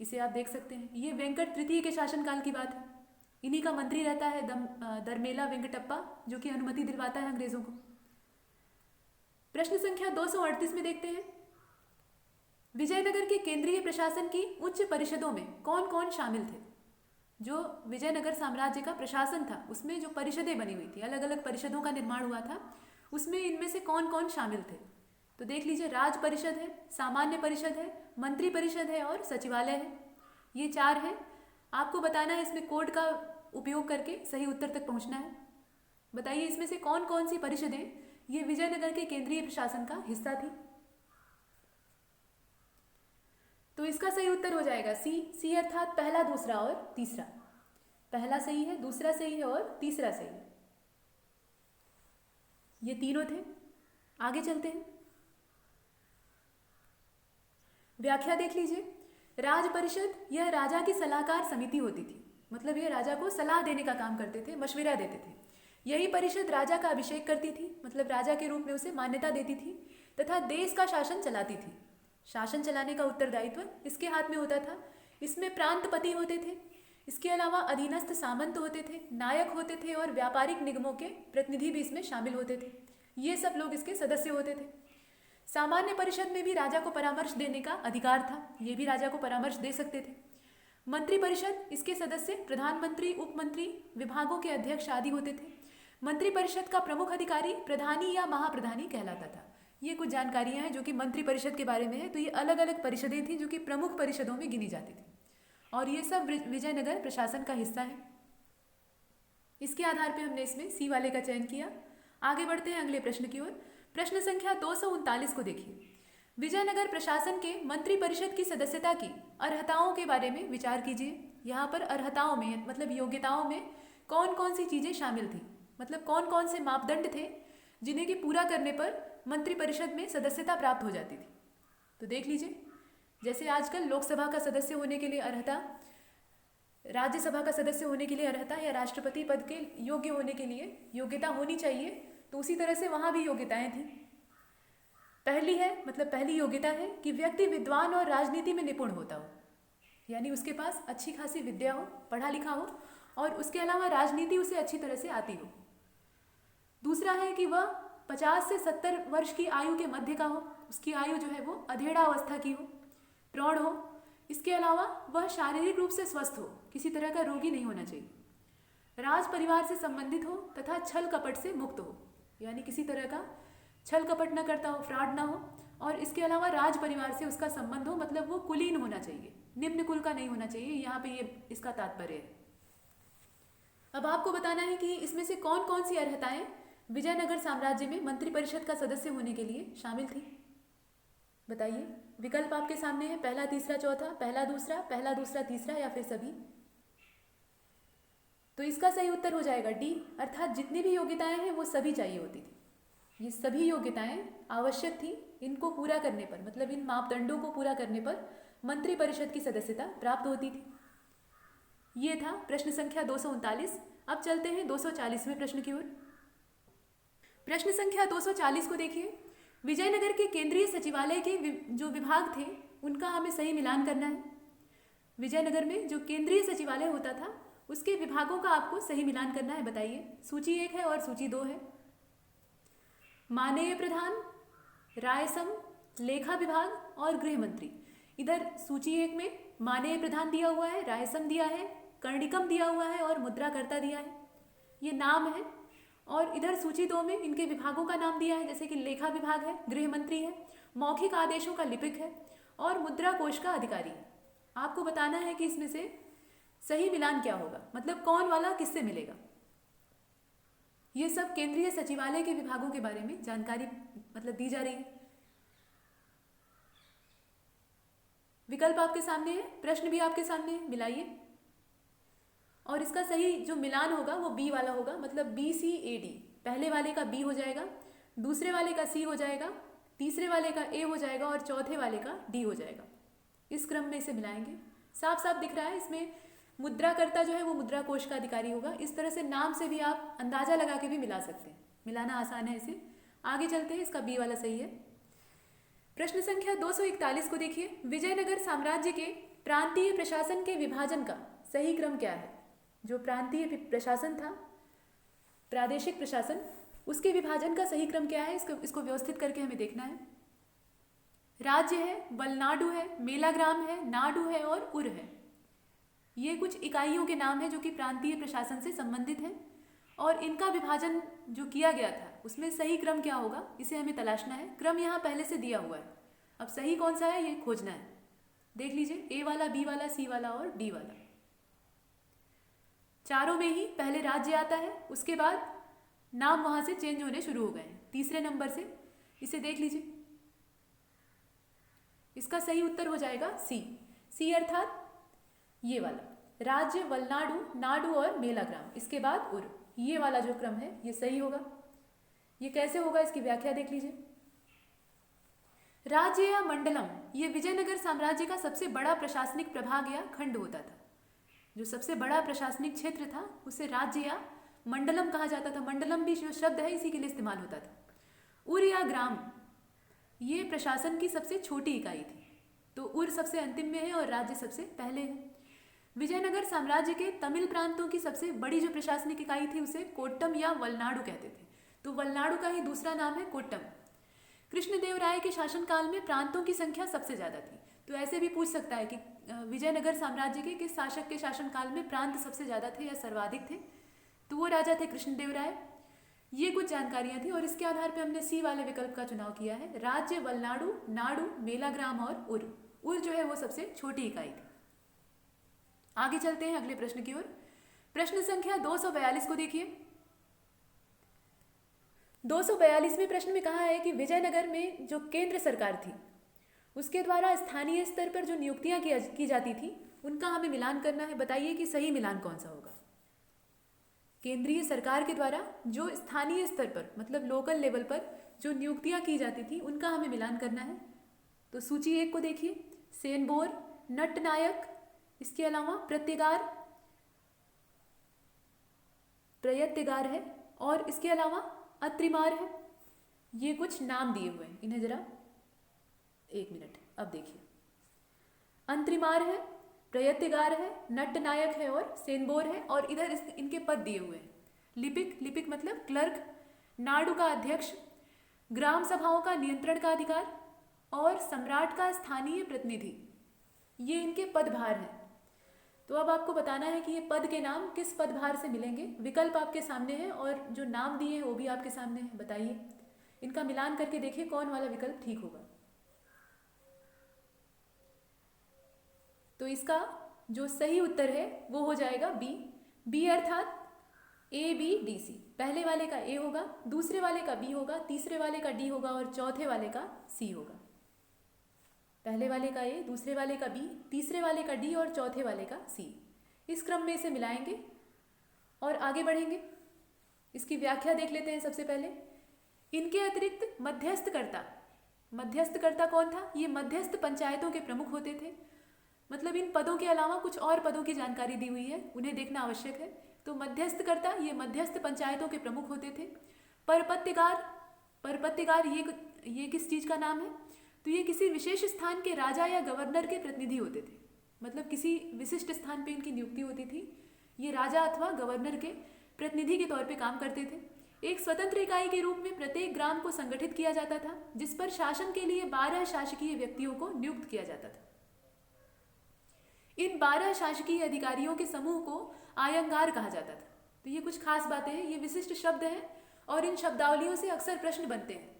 इसे आप देख सकते हैं। ये वेंकट तृतीय के शासनकाल की बात है। इन्हीं का मंत्री रहता है दरमेला वेंकटप्पा, जो कि अनुमति दिलवाता है अंग्रेजों को। प्रश्न संख्या 238 में देखते हैं। विजयनगर के केंद्रीय प्रशासन की उच्च परिषदों में कौन कौन शामिल थे? जो विजयनगर साम्राज्य का प्रशासन था उसमें जो परिषदें बनी हुई थी, अलग अलग परिषदों का निर्माण हुआ था, उसमें इनमें से कौन कौन शामिल थे? तो देख लीजिए, राज परिषद है, सामान्य परिषद है, मंत्री परिषद है और सचिवालय है। ये 4 हैं। आपको बताना है, इसमें कोड का उपयोग करके सही उत्तर तक पहुंचना है। बताइए इसमें से कौन कौन सी परिषदें ये विजयनगर के केंद्रीय प्रशासन का हिस्सा थी? तो इसका सही उत्तर हो जाएगा सी अर्थात पहला, दूसरा और तीसरा। पहला सही है, दूसरा सही है और तीसरा सही है। ये तीनों थे। आगे चलते हैं। व्याख्या देख लीजिए। राज परिषद यह राजा की सलाहकार समिति होती थी, मतलब यह राजा को सलाह देने का काम करते थे, मशविरा देते थे। यही परिषद राजा का अभिषेक करती थी, मतलब राजा के रूप में उसे मान्यता देती थी, तथा देश का शासन चलाती थी। शासन चलाने का उत्तरदायित्व इसके हाथ में होता था। इसमें प्रांतपति होते थे, इसके अलावा अधीनस्थ सामंत होते थे, नायक होते थे और व्यापारिक निगमों के प्रतिनिधि भी इसमें शामिल होते थे। ये सब लोग इसके सदस्य होते थे। सामान्य परिषद में भी राजा को परामर्श देने का अधिकार था, ये भी राजा को परामर्श दे सकते थे। मंत्री परिषद, इसके सदस्य प्रधानमंत्री, उपमंत्री, विभागों के अध्यक्ष आदि होते थे। मंत्री परिषद का प्रमुख अधिकारी प्रधानी या महाप्रधानी कहलाता था। ये कुछ जानकारियां हैं जो कि मंत्री परिषद के बारे में है। तो ये अलग अलग परिषदें थी जो कि प्रमुख परिषदों में गिनी जाती थी, और ये सब विजयनगर प्रशासन का हिस्सा है। इसके आधार पर हमने इसमें सी वाले का चयन किया। आगे बढ़ते हैं अगले प्रश्न की ओर। प्रश्न संख्या 239 को देखिए। विजयनगर प्रशासन के मंत्री परिषद की सदस्यता की अर्हताओं के बारे में विचार कीजिए। यहाँ पर अर्हताओं में मतलब योग्यताओं में कौन कौन सी चीज़ें शामिल थी, मतलब कौन कौन से मापदंड थे जिन्हें कि पूरा करने पर मंत्री परिषद में सदस्यता प्राप्त हो जाती थी। तो देख लीजिए, जैसे आजकल लोकसभा का सदस्य होने के लिए अर्हता, राज्यसभा का सदस्य होने के लिए अर्हता या राष्ट्रपति पद के योग्य होने के लिए योग्यता होनी चाहिए, तो उसी तरह से वहाँ भी योग्यताएं थी। पहली है, मतलब पहली योग्यता है कि व्यक्ति विद्वान और राजनीति में निपुण होता हो, यानी उसके पास अच्छी खासी विद्या हो, पढ़ा लिखा हो, और उसके अलावा राजनीति उसे अच्छी तरह से आती हो। दूसरा है कि वह 50 से 70 वर्ष की आयु के मध्य का हो, उसकी आयु जो है वो अधेड़ावस्था की हो, प्रौढ़ हो। इसके अलावा वह शारीरिक रूप से स्वस्थ हो, किसी तरह का रोगी नहीं होना चाहिए, राज परिवार से संबंधित हो तथा छल कपट से मुक्त हो, यानी किसी तरह का छल कपट न करता हो, फ्रॉड ना हो, और इसके अलावा राज परिवार से उसका संबंध हो, मतलब वो कुलीन होना चाहिए, निम्न कुल का नहीं होना चाहिए। यहाँ पे ये इसका तात्पर्य है। अब आपको बताना है कि इसमें से कौन कौन सी अर्हताएं विजयनगर साम्राज्य में मंत्री परिषद का सदस्य होने के लिए शामिल थी। बताइए, विकल्प आपके सामने है, पहला, तीसरा, चौथा, पहला, दूसरा, तीसरा या फिर सभी। तो इसका सही उत्तर हो जाएगा डी, अर्थात जितनी भी योग्यताएं हैं वो सभी चाहिए होती थी। ये सभी योग्यताएं आवश्यक थी। इनको पूरा करने पर, मतलब इन मापदंडों को पूरा करने पर मंत्री परिषद की सदस्यता प्राप्त होती थी। ये था प्रश्न संख्या 239। अब चलते हैं 240वें प्रश्न की ओर। प्रश्न संख्या 240 को देखिए। विजयनगर के केंद्रीय सचिवालय के जो विभाग थे उनका हमें सही मिलान करना है। विजयनगर में जो केंद्रीय सचिवालय होता था उसके विभागों का आपको सही मिलान करना है। बताइए, सूची 1 है और सूची 2 है। माननीय प्रधान, रायसम, लेखा विभाग और गृह मंत्री। इधर सूची 1 में माननीय प्रधान दिया हुआ है, रायसम दिया है, कर्णिकम दिया हुआ है और मुद्राकर्ता दिया है, ये नाम है। और इधर सूची 2 में इनके विभागों का नाम दिया है, जैसे कि लेखा विभाग है, गृह मंत्री है, मौखिक आदेशों का लिपिक है और मुद्रा कोष का अधिकारी है। आपको बताना है कि इसमें से सही मिलान क्या होगा, मतलब कौन वाला किससे मिलेगा। ये सब केंद्रीय सचिवालय के विभागों के बारे में जानकारी मतलब दी जा रही है। विकल्प आपके सामने है, प्रश्न भी आपके सामने है, मिलाइए। और इसका सही जो मिलान होगा वो बी वाला होगा, मतलब BCAD। पहले वाले का बी हो जाएगा, दूसरे वाले का सी हो जाएगा, तीसरे वाले का ए हो जाएगा और चौथे वाले का डी हो जाएगा। इस क्रम में इसे मिलाएंगे। साफ साफ दिख रहा है, इसमें मुद्राकर्ता जो है वो मुद्रा कोष का अधिकारी होगा। इस तरह से नाम से भी आप अंदाजा लगा के भी मिला सकते हैं, मिलाना आसान है इसे। आगे चलते हैं, इसका बी वाला सही है। प्रश्न संख्या 241 को देखिए। विजयनगर साम्राज्य के प्रांतीय प्रशासन के विभाजन का सही क्रम क्या है? जो प्रांतीय प्रशासन था, प्रादेशिक प्रशासन, उसके विभाजन का सही क्रम क्या है? इसको व्यवस्थित करके हमें देखना है। राज्य है, वलनाडु है, मेलाग्राम है, नाडु है और उर है। ये कुछ इकाइयों के नाम हैं जो कि प्रांतीय प्रशासन से संबंधित हैं और इनका विभाजन जो किया गया था उसमें सही क्रम क्या होगा, इसे हमें तलाशना है। क्रम यहाँ पहले से दिया हुआ है, अब सही कौन सा है ये खोजना है। देख लीजिए, ए वाला, बी वाला, सी वाला और डी वाला। चारों में ही पहले राज्य आता है, उसके बाद नाम वहां से चेंज होने शुरू हो गए हैं तीसरे नंबर से। इसे देख लीजिए, इसका सही उत्तर हो जाएगा सी। सी अर्थात ये वाला, राज्य, वलनाडु, नाडु और मेलाग्राम, इसके बाद उर, ये वाला जो क्रम है ये सही होगा। ये कैसे होगा, इसकी व्याख्या देख लीजिए। राज्य या मंडलम, ये विजयनगर साम्राज्य का सबसे बड़ा प्रशासनिक प्रभाग या खंड होता था। जो सबसे बड़ा प्रशासनिक क्षेत्र था उसे राज्य या मंडलम कहा जाता था। मंडलम भी जो शब्द है इसी के लिए इस्तेमाल होता था। उर या ग्राम, ये प्रशासन की सबसे छोटी इकाई थी, तो उर सबसे अंतिम में है और राज्य सबसे पहले है। विजयनगर साम्राज्य के तमिल प्रांतों की सबसे बड़ी जो प्रशासनिक इकाई थी उसे कोट्टम या वलनाडु कहते थे, तो वलनाडु का ही दूसरा नाम है कोट्टम। कृष्णदेवराय के शासनकाल में प्रांतों की संख्या सबसे ज्यादा थी, तो ऐसे भी पूछ सकता है कि विजयनगर साम्राज्य के किस शासक के शासनकाल में प्रांत सबसे ज्यादा थे या सर्वाधिक थे, तो वो राजा थे कृष्णदेवराय। ये कुछ जानकारियां थी और इसके आधार पर हमने सी वाले विकल्प का चुनाव किया है। राज्य, वलनाडु, नाडु, मेलाग्राम और उर। उर जो है वो सबसे छोटी इकाई थी। आगे चलते हैं अगले प्रश्न की ओर। प्रश्न संख्या 242 को देखिए। 242वें प्रश्न में कहा है कि विजयनगर में जो केंद्र सरकार थी उसके द्वारा स्थानीय स्तर पर जो नियुक्तियां की जाती थी उनका हमें मिलान करना है। बताइए कि सही मिलान कौन सा होगा। केंद्रीय सरकार के द्वारा जो स्थानीय स्तर पर मतलब लोकल लेवल पर जो नियुक्तियां की जाती थी उनका हमें मिलान करना है। तो सूची 1 को देखिए। सेनबोर, नटनायक, इसके अलावा प्रयत्तिगार है और इसके अलावा अत्रिमार है। ये कुछ नाम दिए हुए हैं, इन्हें जरा एक मिनट अब देखिए। अंत्रिमार है, प्रयत्तिगार है, नटनायक है और सेनबोर है और इधर इनके पद दिए हुए हैं। लिपिक, लिपिक मतलब क्लर्क, नाडु का अध्यक्ष, ग्राम सभाओं का नियंत्रण का अधिकार और सम्राट का स्थानीय प्रतिनिधि, ये इनके पदभार हैं। तो अब आपको बताना है कि ये पद के नाम किस पदभार से मिलेंगे। विकल्प आपके सामने हैं और जो नाम दिए हैं वो भी आपके सामने हैं। बताइए, इनका मिलान करके देखिए कौन वाला विकल्प ठीक होगा। तो इसका जो सही उत्तर है वो हो जाएगा बी। बी अर्थात ए बी डी सी। पहले वाले का ए होगा, दूसरे वाले का बी होगा, तीसरे वाले का डी होगा और चौथे वाले का सी होगा। पहले वाले का ए, दूसरे वाले का बी, तीसरे वाले का डी और चौथे वाले का सी। इस क्रम में इसे मिलाएंगे और आगे बढ़ेंगे। इसकी व्याख्या देख लेते हैं सबसे पहले। इनके अतिरिक्त मध्यस्थकर्ता कौन था? ये मध्यस्थ पंचायतों के प्रमुख होते थे। मतलब इन पदों के अलावा कुछ और पदों की जानकारी दी हुई है, उन्हें देखना आवश्यक है। तो मध्यस्थकर्ता ये मध्यस्थ पंचायतों के प्रमुख होते थे। परपत्तिगार ये किस चीज का नाम है? तो ये किसी विशेष स्थान के राजा या गवर्नर के प्रतिनिधि होते थे। मतलब किसी विशिष्ट स्थान पे इनकी नियुक्ति होती थी। ये राजा अथवा गवर्नर के प्रतिनिधि के तौर पे काम करते थे। एक स्वतंत्र इकाई के रूप में प्रत्येक ग्राम को संगठित किया जाता था, जिस पर शासन के लिए 12 शासकीय व्यक्तियों को नियुक्त किया जाता था। इन 12 शासकीय अधिकारियों के समूह को आयंगार कहा जाता था। तो ये कुछ खास बातें हैं, ये विशिष्ट शब्द हैं और इन शब्दावलियों से अक्सर प्रश्न बनते हैं।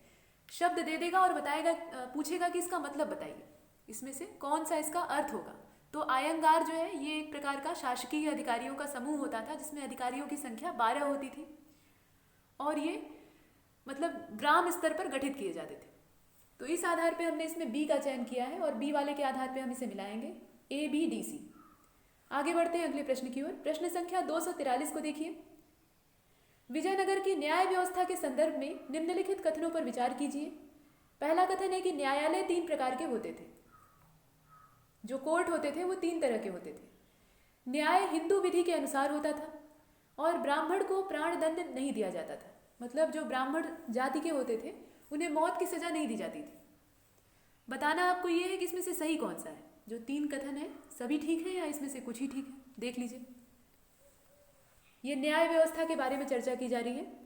शब्द दे देगा और बताएगा, पूछेगा कि इसका मतलब बताइए, इसमें से कौन सा इसका अर्थ होगा। तो आयंगार जो है ये एक प्रकार का शासकीय अधिकारियों का समूह होता था जिसमें अधिकारियों की संख्या 12 होती थी और ये मतलब ग्राम स्तर पर गठित किए जाते थे। तो इस आधार पे हमने इसमें बी का चयन किया है और बी वाले के आधार पे हम इसे मिलाएंगे, ए बी डी सी। आगे बढ़ते हैं अगले प्रश्न की ओर। प्रश्न संख्या 243 को देखिए। विजयनगर की न्याय व्यवस्था के संदर्भ में निम्नलिखित कथनों पर विचार कीजिए। पहला कथन है कि न्यायालय 3 प्रकार के होते थे। जो कोर्ट होते थे वो 3 तरह के होते थे। न्याय हिंदू विधि के अनुसार होता था और ब्राह्मण को प्राणदंड नहीं दिया जाता था। मतलब जो ब्राह्मण जाति के होते थे उन्हें मौत की सज़ा नहीं दी जाती थी। बताना आपको ये है कि इसमें से सही कौन सा है। जो 3 कथन है सभी ठीक है या इसमें से कुछ ही ठीक है, देख लीजिए। ये न्याय व्यवस्था के बारे में चर्चा की जा रही है।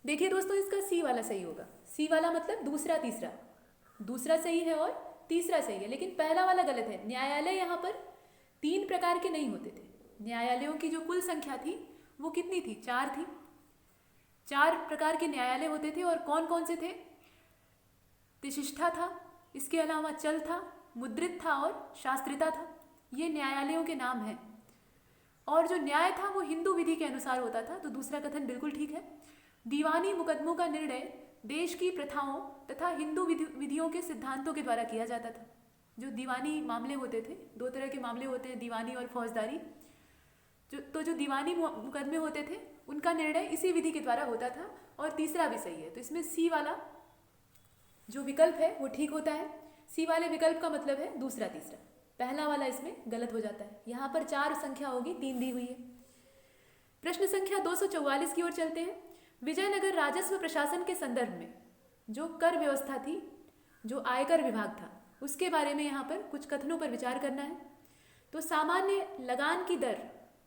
देखिए दोस्तों, इसका सी वाला सही होगा। सी वाला मतलब दूसरा तीसरा, दूसरा सही है और तीसरा सही है, लेकिन पहला वाला गलत है। न्यायालय यहाँ पर 3 प्रकार के नहीं होते थे। न्यायालयों की जो कुल संख्या थी वो कितनी थी? 4 थी। 4 प्रकार के न्यायालय होते थे और कौन कौन से थे? तिशिष्ठा था, इसके अलावा चल था, मुद्रित था और शास्त्रिता था। ये न्यायालयों के नाम हैं। और जो न्याय था वो हिंदू विधि के अनुसार होता था, तो दूसरा कथन बिल्कुल ठीक है। दीवानी मुकदमों का निर्णय देश की प्रथाओं तथा हिंदू विधियों के सिद्धांतों के द्वारा किया जाता था। जो दीवानी मामले होते थे, 2 तरह के मामले होते हैं, दीवानी और फौजदारी। जो दीवानी मुकदमे होते थे उनका निर्णय इसी विधि के द्वारा होता था। और तीसरा भी सही है, तो इसमें सी वाला जो विकल्प है वो ठीक होता है। सी वाले विकल्प का मतलब है दूसरा तीसरा। पहला वाला इसमें गलत हो जाता है। यहाँ पर 4 संख्या होगी, 3 दी हुई है। प्रश्न संख्या 244 की ओर चलते हैं। विजयनगर राजस्व प्रशासन के संदर्भ में जो कर व्यवस्था थी, जो आयकर विभाग था, उसके बारे में यहाँ पर कुछ कथनों पर विचार करना है। तो सामान्य लगान की दर,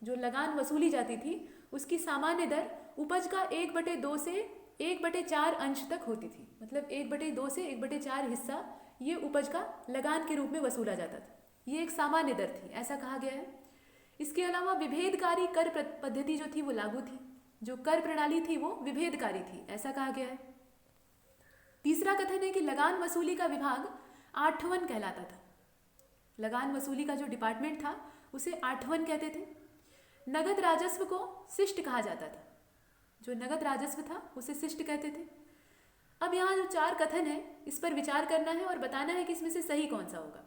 जो लगान वसूली जाती थी, उसकी सामान्य दर उपज का 1/2 से 1/4 अंश तक होती थी। मतलब 1/2 से 1/4 हिस्सा ये उपज का लगान के रूप में वसूला जाता था। ये एक सामान्य दर थी, ऐसा कहा गया है। इसके अलावा विभेदकारी कर पद्धति जो थी वो लागू थी। जो कर प्रणाली थी वो विभेदकारी थी, ऐसा कहा गया है। तीसरा कथन है कि लगान वसूली का विभाग आठवन कहलाता था। लगान वसूली का जो डिपार्टमेंट था उसे आठवन कहते थे। नगद राजस्व को शिष्ट कहा जाता था। जो नगद राजस्व था उसे शिष्ट कहते थे। अब यहाँ जो 4 कथन है इस पर विचार करना है और बताना है कि इसमें से सही कौन सा होगा।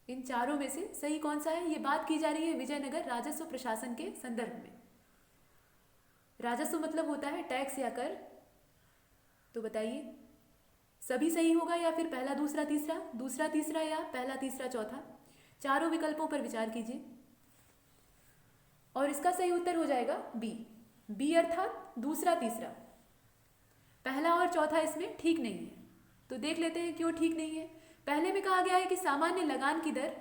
इन चारों में से सही कौन सा है, ये बात की जा रही है विजयनगर राजस्व प्रशासन के संदर्भ में। राजस्व मतलब होता है टैक्स या कर। तो बताइए सभी सही होगा या फिर पहला दूसरा तीसरा, दूसरा तीसरा या पहला तीसरा चौथा। चारों विकल्पों पर विचार कीजिए और इसका सही उत्तर हो जाएगा बी। बी अर्थात दूसरा तीसरा। पहला और चौथा इसमें ठीक नहीं है। तो देख लेते हैं क्यों ठीक नहीं है। पहले में कहा गया है कि सामान्य लगान की दर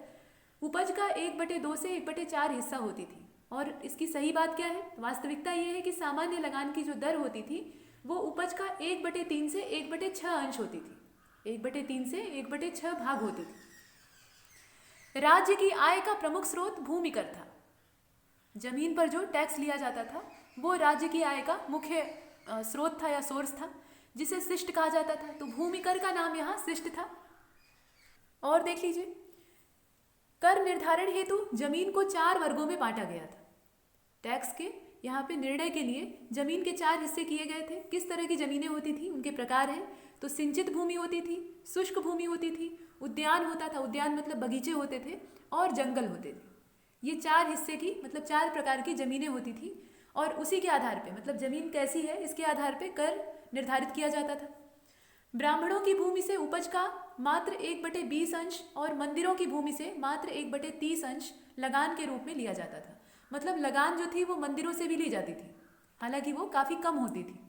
उपज का 1/2 से 1/4 हिस्सा होती थी। और इसकी सही बात क्या है? वास्तविकता ये है कि सामान्य लगान की जो दर होती थी वो उपज का 1/3 से 1/6 अंश होती थी। 1/3 से 1/6 भाग होती थी। राज्य की आय का प्रमुख स्रोत भूमि कर था। जमीन पर जो टैक्स लिया जाता था वो राज्य की आय का मुख्य स्रोत था या सोर्स था, जिसे शिष्ट कहा जाता था। तो भूमि कर का नाम यहाँ शिष्ट था। और देख लीजिए, कर निर्धारण हेतु जमीन को 4 वर्गों में बांटा गया था। टैक्स के यहाँ पे निर्णय के लिए जमीन के 4 हिस्से किए गए थे। किस तरह की जमीनें होती थी, उनके प्रकार हैं। तो सिंचित भूमि होती थी, शुष्क भूमि होती थी, उद्यान होता था, उद्यान मतलब बगीचे होते थे, और जंगल होते थे। ये 4 हिस्से की मतलब 4 प्रकार की जमीनें होती थी। और उसी के आधार पे मतलब जमीन कैसी है इसके आधार पे कर निर्धारित किया जाता था। ब्राह्मणों की भूमि से उपज का मात्र 1/20 अंश और मंदिरों की भूमि से मात्र 1/30 अंश लगान के रूप में लिया जाता था। मतलब लगान जो थी वो मंदिरों से भी ली जाती थी, हालांकि वो काफ़ी कम होती थी।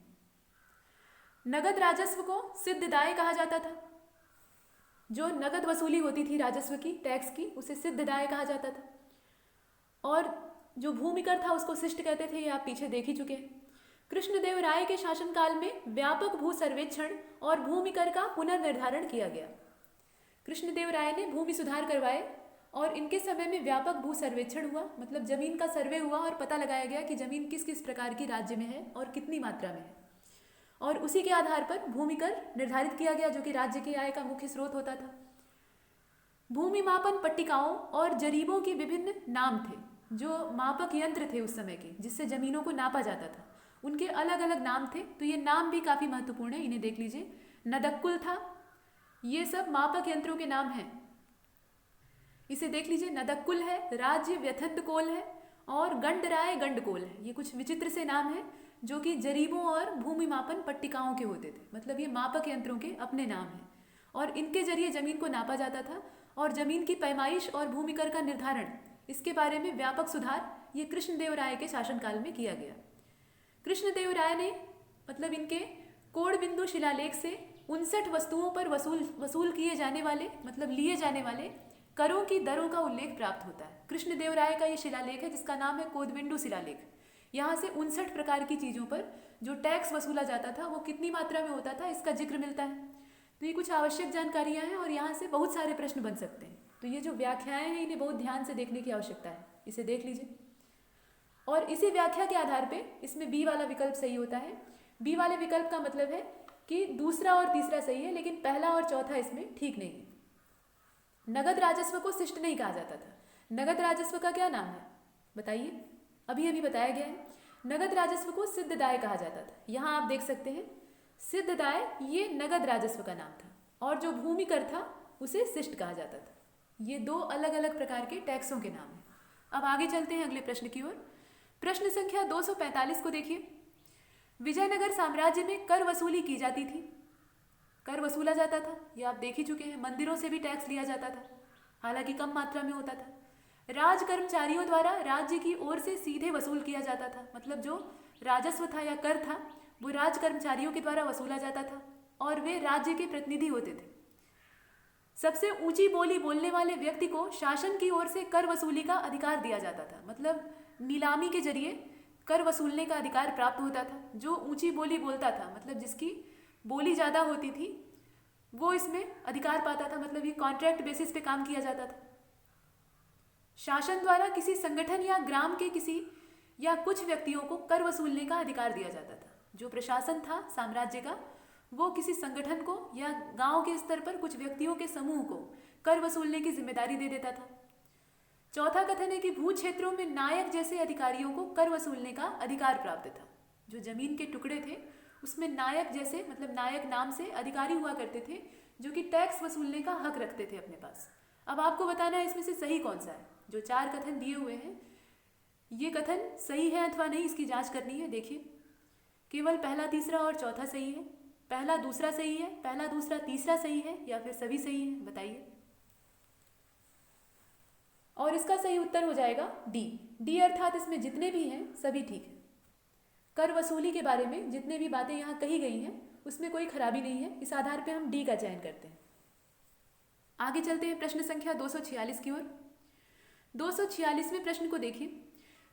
नगद राजस्व को सिद्धदाय कहा जाता था। जो नगद वसूली होती थी राजस्व की, टैक्स की, उसे सिद्धदाय कहा जाता था। और जो भूमिकर था उसको शिष्ट कहते थे, ये आप पीछे देख ही चुके हैं। कृष्णदेव राय के शासनकाल में व्यापक भू सर्वेक्षण और भूमिकर का पुनर्निर्धारण किया गया। कृष्णदेव राय ने भूमि सुधार करवाए और इनके समय में व्यापक भू सर्वेक्षण हुआ। मतलब जमीन का सर्वे हुआ और पता लगाया गया कि जमीन किस किस प्रकार की राज्य में है और कितनी मात्रा में है। और उसी के आधार पर भूमिकर निर्धारित किया गया, जो कि राज्य की आय का मुख्य स्रोत होता था। भूमि मापन पट्टिकाओं और जरीबों के विभिन्न नाम थे। जो मापक यंत्र थे उस समय के, जिससे जमीनों को नापा जाता था, उनके अलग अलग नाम थे। तो ये नाम भी काफ़ी महत्वपूर्ण है, इन्हें देख लीजिए। नदक्कुल था, ये सब मापक यंत्रों के नाम हैं। इसे देख लीजिए, नदक्कुल है, राज्य व्यथंत कोल है और गंडराय गंडकोल है। ये कुछ विचित्र से नाम है। जो कि जरीबों और भूमि मापन पट्टिकाओं के होते थे। मतलब ये मापक यंत्रों के अपने नाम हैं और इनके जरिए जमीन को नापा जाता था और जमीन की पैमाइश और भूमि कर का निर्धारण, इसके बारे में व्यापक सुधार ये कृष्णदेव राय के शासनकाल में किया गया। कृष्णदेव राय ने मतलब इनके कोड बिंदु शिलालेख से 59 वस्तुओं पर वसूल किए जाने वाले मतलब लिए जाने वाले करों की दरों का उल्लेख प्राप्त होता है। कृष्णदेव राय का ये शिलालेख है जिसका नाम है कोदबिंडु शिलालेख। यहाँ से 59 प्रकार की चीज़ों पर जो टैक्स वसूला जाता था वो कितनी मात्रा में होता था इसका जिक्र मिलता है। तो ये कुछ आवश्यक जानकारियाँ हैं और यहाँ से बहुत सारे प्रश्न बन सकते हैं। तो ये जो व्याख्याएं हैं इन्हें बहुत ध्यान से देखने की आवश्यकता है, इसे देख लीजिए। और इसी व्याख्या के आधार पे इसमें बी वाला विकल्प सही होता है। बी वाले विकल्प का मतलब है कि दूसरा और तीसरा सही है लेकिन पहला और चौथा इसमें ठीक नहीं है। नगद राजस्व को शिष्ट नहीं कहा जाता था। नगद राजस्व का क्या नाम है बताइए? अभी अभी बताया गया है। नगद राजस्व को सिद्धदाय कहा जाता था। यहाँ आप देख सकते हैं सिद्धदाय ये नगद राजस्व का नाम था और जो भूमि कर था उसे शिष्ट कहा जाता था। ये दो अलग अलग प्रकार के टैक्सों के नाम हैं। अब आगे चलते हैं अगले प्रश्न की ओर। प्रश्न संख्या 245 को देखिए। विजयनगर साम्राज्य में कर वसूली की जाती थी। कर वसूला जाता था, ये आप देख ही चुके हैं। मंदिरों से भी टैक्स लिया जाता था, हालांकि कम मात्रा में होता था। राज कर्मचारियों द्वारा राज्य की ओर से सीधे वसूल किया जाता था। मतलब जो राजस्व था या कर था वो राज कर्मचारियों के द्वारा वसूला जाता था और वे राज्य के प्रतिनिधि होते थे। सबसे ऊंची बोली बोलने वाले व्यक्ति को शासन की ओर से कर वसूली का अधिकार दिया जाता था। मतलब नीलामी के जरिए कर वसूलने का अधिकार प्राप्त होता था। जो ऊंची बोली बोलता था मतलब जिसकी बोली ज़्यादा होती थी वो इसमें अधिकार पाता था। मतलब ये कॉन्ट्रैक्ट बेसिस पे काम किया जाता था। शासन द्वारा किसी संगठन या ग्राम के किसी या कुछ व्यक्तियों को कर वसूलने का अधिकार दिया जाता था। जो प्रशासन था साम्राज्य का वो किसी संगठन को या गांव के स्तर पर कुछ व्यक्तियों के समूह को कर वसूलने की जिम्मेदारी दे देता था। चौथा कथन है कि भू क्षेत्रों में नायक जैसे अधिकारियों को कर वसूलने का अधिकार प्राप्त था। जो जमीन के टुकड़े थे उसमें नायक जैसे मतलब नायक नाम से अधिकारी हुआ करते थे जो कि टैक्स वसूलने का हक रखते थे अपने पास। अब आपको बताना है इसमें से सही कौन सा है। जो 4 कथन दिए हुए हैं ये कथन सही है अथवा नहीं इसकी जांच करनी है। देखिए केवल पहला तीसरा और चौथा सही है, पहला दूसरा सही है, पहला दूसरा तीसरा सही है या फिर सभी सही है बताइए। और इसका सही उत्तर हो जाएगा डी। डी अर्थात इसमें जितने भी हैं सभी ठीक है। कर वसूली के बारे में जितने भी बातें यहाँ कही गई हैं उसमें कोई खराबी नहीं है। इस आधार पे हम डी का चयन करते हैं। आगे चलते हैं प्रश्न संख्या 246 की ओर। 246वें प्रश्न को देखिए।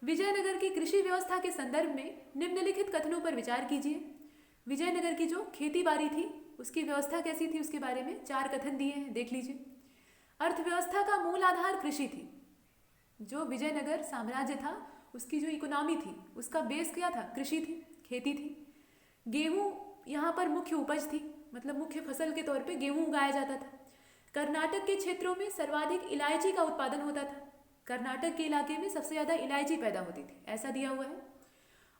विजयनगर की कृषि व्यवस्था के संदर्भ में निम्नलिखित कथनों पर विचार कीजिए। विजयनगर की जो खेती बाड़ी थी उसकी व्यवस्था कैसी थी उसके बारे में 4 कथन दिए हैं, देख लीजिए। अर्थव्यवस्था का मूल आधार कृषि थी। जो विजयनगर साम्राज्य था उसकी जो इकोनॉमी थी उसका बेस क्या था? कृषि थी, खेती थी। गेहूं यहाँ पर मुख्य उपज थी, मतलब मुख्य फसल के तौर पे गेहूं उगाया जाता था। कर्नाटक के क्षेत्रों में सर्वाधिक इलायची का उत्पादन होता था। कर्नाटक के इलाके में सबसे ज़्यादा इलायची पैदा होती थी, ऐसा दिया हुआ है।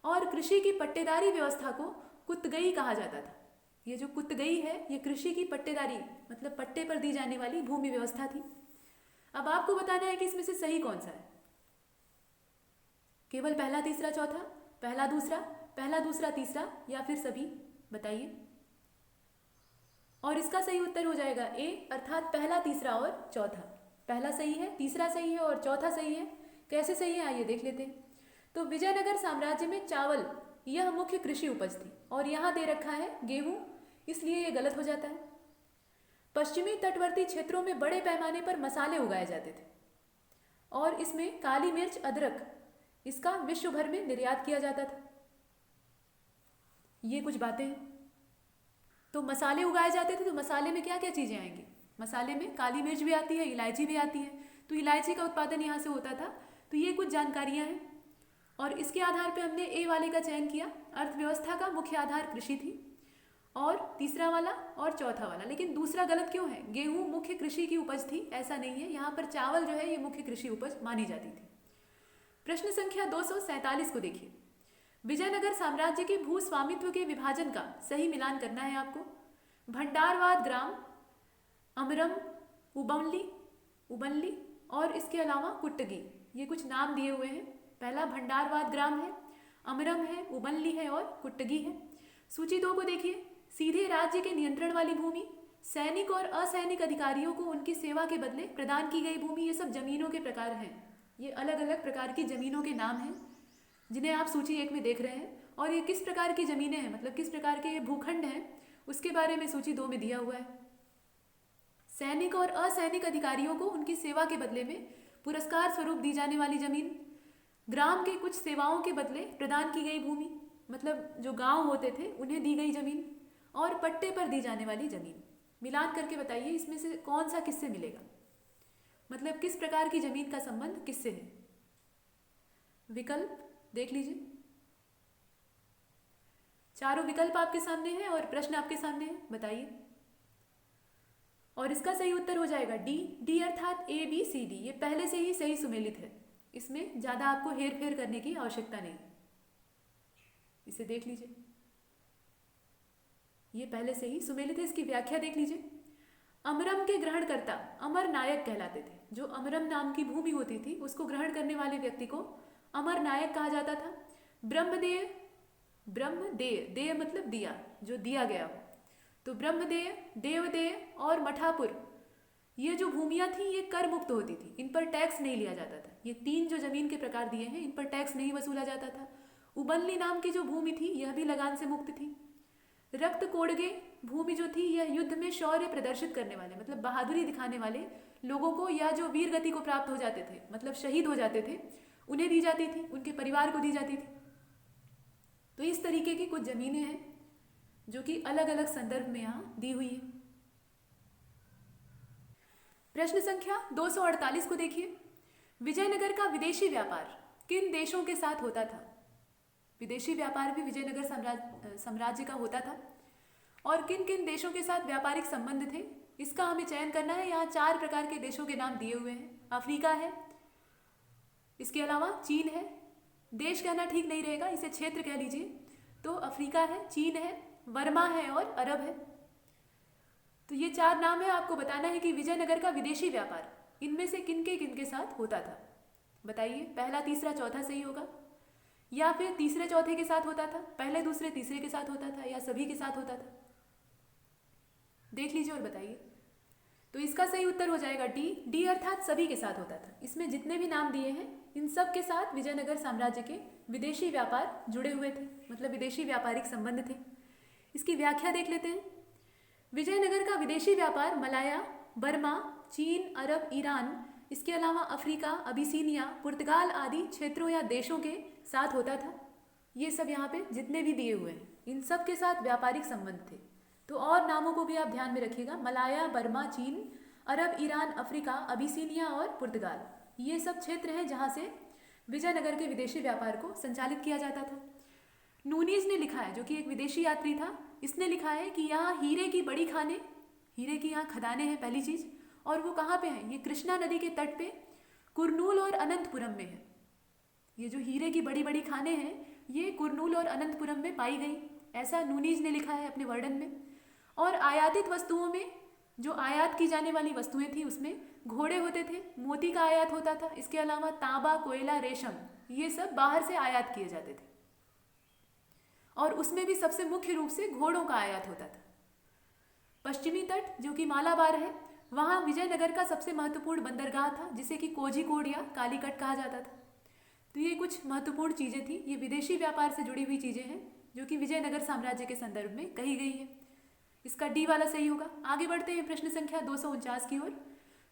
और कृषि की पट्टेदारी व्यवस्था को कुतगई कहा जाता था। ये जो कुतगई है ये कृषि की पट्टेदारी मतलब पट्टे पर दी जाने वाली भूमि व्यवस्था थी। अब आपको बताना है कि इसमें से सही कौन सा है। केवल पहला तीसरा चौथा, पहला दूसरा तीसरा या फिर सभी बताइए। और इसका सही उत्तर हो जाएगा ए अर्थात पहला तीसरा और चौथा। पहला सही है, तीसरा सही है और चौथा सही है। कैसे सही है आइए देख लेते हैं। तो विजयनगर साम्राज्य में चावल यह मुख्य कृषि उपज थी और यहाँ दे रखा है गेहूं, इसलिए ये गलत हो जाता है। पश्चिमी तटवर्ती क्षेत्रों में बड़े पैमाने पर मसाले उगाए जाते थे और इसमें काली मिर्च, अदरक इसका विश्व भर में निर्यात किया जाता था। ये कुछ बातें हैं। तो मसाले उगाए जाते थे तो मसाले में क्या क्या चीज़ें आएंगी? मसाले में काली मिर्च भी आती है, इलायची भी आती है। तो इलायची का उत्पादन यहाँ से होता था। तो ये कुछ जानकारियाँ हैं और इसके आधार पे हमने ए वाले का चयन किया। अर्थव्यवस्था का मुख्य आधार कृषि थी और तीसरा वाला और चौथा वाला। लेकिन दूसरा गलत क्यों है? गेहूं मुख्य कृषि की उपज थी, ऐसा नहीं है। यहाँ पर चावल जो है ये मुख्य कृषि उपज मानी जाती थी। प्रश्न संख्या 247 को देखिए। विजयनगर साम्राज्य के भू स्वामित्व के विभाजन का सही मिलान करना है आपको। भंडारवाद ग्राम, अमरम, उबनली और इसके अलावा कुट्टगी, ये कुछ नाम दिए हुए हैं। पहला भंडारवाद ग्राम है अमरम है, उबंली है और कुट्टगी है। सूची 2 को देखिए। सीधे राज्य के नियंत्रण वाली भूमि, सैनिक और असैनिक अधिकारियों को उनकी सेवा के बदले प्रदान की गई भूमि, ये सब जमीनों के प्रकार हैं। ये अलग अलग प्रकार की जमीनों के नाम हैं जिन्हें आप सूची 1 में देख रहे हैं। और ये किस प्रकार की जमीनें हैं, मतलब किस प्रकार के ये भूखंड हैं, उसके बारे में सूची 2 में दिया हुआ है। सैनिक और असैनिक अधिकारियों को उनकी सेवा के बदले में पुरस्कार स्वरूप दी जाने वाली जमीन, ग्राम के कुछ सेवाओं के बदले प्रदान की गई भूमि, मतलब जो गांव होते थे उन्हें दी गई जमीन, और पट्टे पर दी जाने वाली जमीन। मिलान करके बताइए इसमें से कौन सा किससे मिलेगा, मतलब किस प्रकार की जमीन का संबंध किससे है। विकल्प देख लीजिए। चारों विकल्प आपके सामने हैं और प्रश्न आपके सामने है, बताइए। और इसका सही उत्तर हो जाएगा डी। डी अर्थात ए बी सी डी, ये पहले से ही सही सुमेलित है, इसमें ज्यादा आपको हेर फेर करने की आवश्यकता नहीं। इसे देख लीजिए, ये पहले से ही सुमेलित है। इसकी व्याख्या देख लीजिए। अमरम के ग्रहणकर्ता अमर नायक कहलाते थे। जो अमरम नाम की भूमि होती थी उसको ग्रहण करने वाले व्यक्ति को अमर नायक कहा जाता था। ब्रह्मदेय, ब्रह्मदेय, देय मतलब दिया, जो दिया गया हो, तो ब्रह्मदेय, देवदेय और मठापुर, ये जो भूमियां थी ये कर मुक्त होती थी, इन पर टैक्स नहीं लिया जाता था। ये 3 जो जमीन के प्रकार दिए हैं इन पर टैक्स नहीं वसूला जाता था। उबंली नाम की जो भूमि थी यह भी लगान से मुक्त थी। रक्त कोड़गे भूमि जो थी यह युद्ध में शौर्य प्रदर्शित करने वाले, मतलब बहादुरी दिखाने वाले लोगों को, या जो वीर गति को प्राप्त हो जाते थे, मतलब शहीद हो जाते थे, उन्हें दी जाती थी, उनके परिवार को दी जाती थी। तो इस तरीके की कुछ जमीनें हैं जो कि अलग अलग संदर्भ में यहां दी हुई है। प्रश्न संख्या 248 को देखिए। विजयनगर का विदेशी व्यापार किन देशों के साथ होता था? विदेशी व्यापार भी विजयनगर साम्राज्य का होता था, और किन किन देशों के साथ व्यापारिक संबंध थे इसका हमें चयन करना है। यहाँ 4 प्रकार के देशों के नाम दिए हुए हैं। अफ्रीका है, इसके अलावा चीन है, देश कहना ठीक नहीं रहेगा, इसे क्षेत्र कह लीजिए। तो अफ्रीका है, चीन है, वर्मा है और अरब है। तो ये 4 नाम है। आपको बताना है कि विजयनगर का विदेशी व्यापार इनमें से किन के साथ होता था, बताइए। पहला, तीसरा, चौथा सही होगा, या फिर तीसरे चौथे के साथ होता था, पहले दूसरे तीसरे के साथ होता था, या सभी के साथ होता था। देख लीजिए और बताइए। तो इसका सही उत्तर हो जाएगा डी। डी अर्थात सभी के साथ होता था। इसमें जितने भी नाम दिए हैं इन सब के साथ विजयनगर साम्राज्य के विदेशी व्यापार जुड़े हुए थे, मतलब विदेशी व्यापारिक संबंध थे। इसकी व्याख्या देख लेते हैं। विजयनगर का विदेशी व्यापार मलाया, बर्मा, चीन, अरब, ईरान, इसके अलावा अफ्रीका, अबिसीनिया, पुर्तगाल आदि क्षेत्रों या देशों के साथ होता था। ये सब यहाँ पे जितने भी दिए हुए हैं इन सब के साथ व्यापारिक संबंध थे। तो और नामों को भी आप ध्यान में रखिएगा। मलाया, बर्मा, चीन, अरब, ईरान, अफ्रीका, अबिसीनिया और पुर्तगाल, ये सब क्षेत्र हैं जहाँ से विजयनगर के विदेशी व्यापार को संचालित किया जाता था। नूनीज ने लिखा है, जो कि एक विदेशी यात्री था, इसने लिखा है कि यहाँ हीरे की बड़ी खानें, हीरे की यहाँ खदानें हैं पहली चीज, और वो कहाँ पे हैं? ये कृष्णा नदी के तट पे कुरनूल और अनंतपुरम में है। ये जो हीरे की बड़ी बड़ी खानें हैं ये कुरनूल और अनंतपुरम में पाई गई, ऐसा नूनीज ने लिखा है अपने वर्णन में। और आयातित वस्तुओं में, जो आयात की जाने वाली वस्तुएं थी उसमें घोड़े होते थे, मोती का आयात होता था, इसके अलावा तांबा, कोयला, रेशम, ये सब बाहर से आयात किए जाते थे, और उसमें भी सबसे मुख्य रूप से घोड़ों का आयात होता था। पश्चिमी तट जो कि मालाबार है, वहाँ विजयनगर का सबसे महत्वपूर्ण बंदरगाह था, जिसे कि कोझिकोड या कालीकट कहा जाता था। तो ये कुछ महत्वपूर्ण चीज़ें थी, ये विदेशी व्यापार से जुड़ी हुई चीज़ें हैं जो कि विजयनगर साम्राज्य के संदर्भ में कही गई है। इसका डी वाला सही होगा। आगे बढ़ते हैं प्रश्न संख्या 249 की ओर।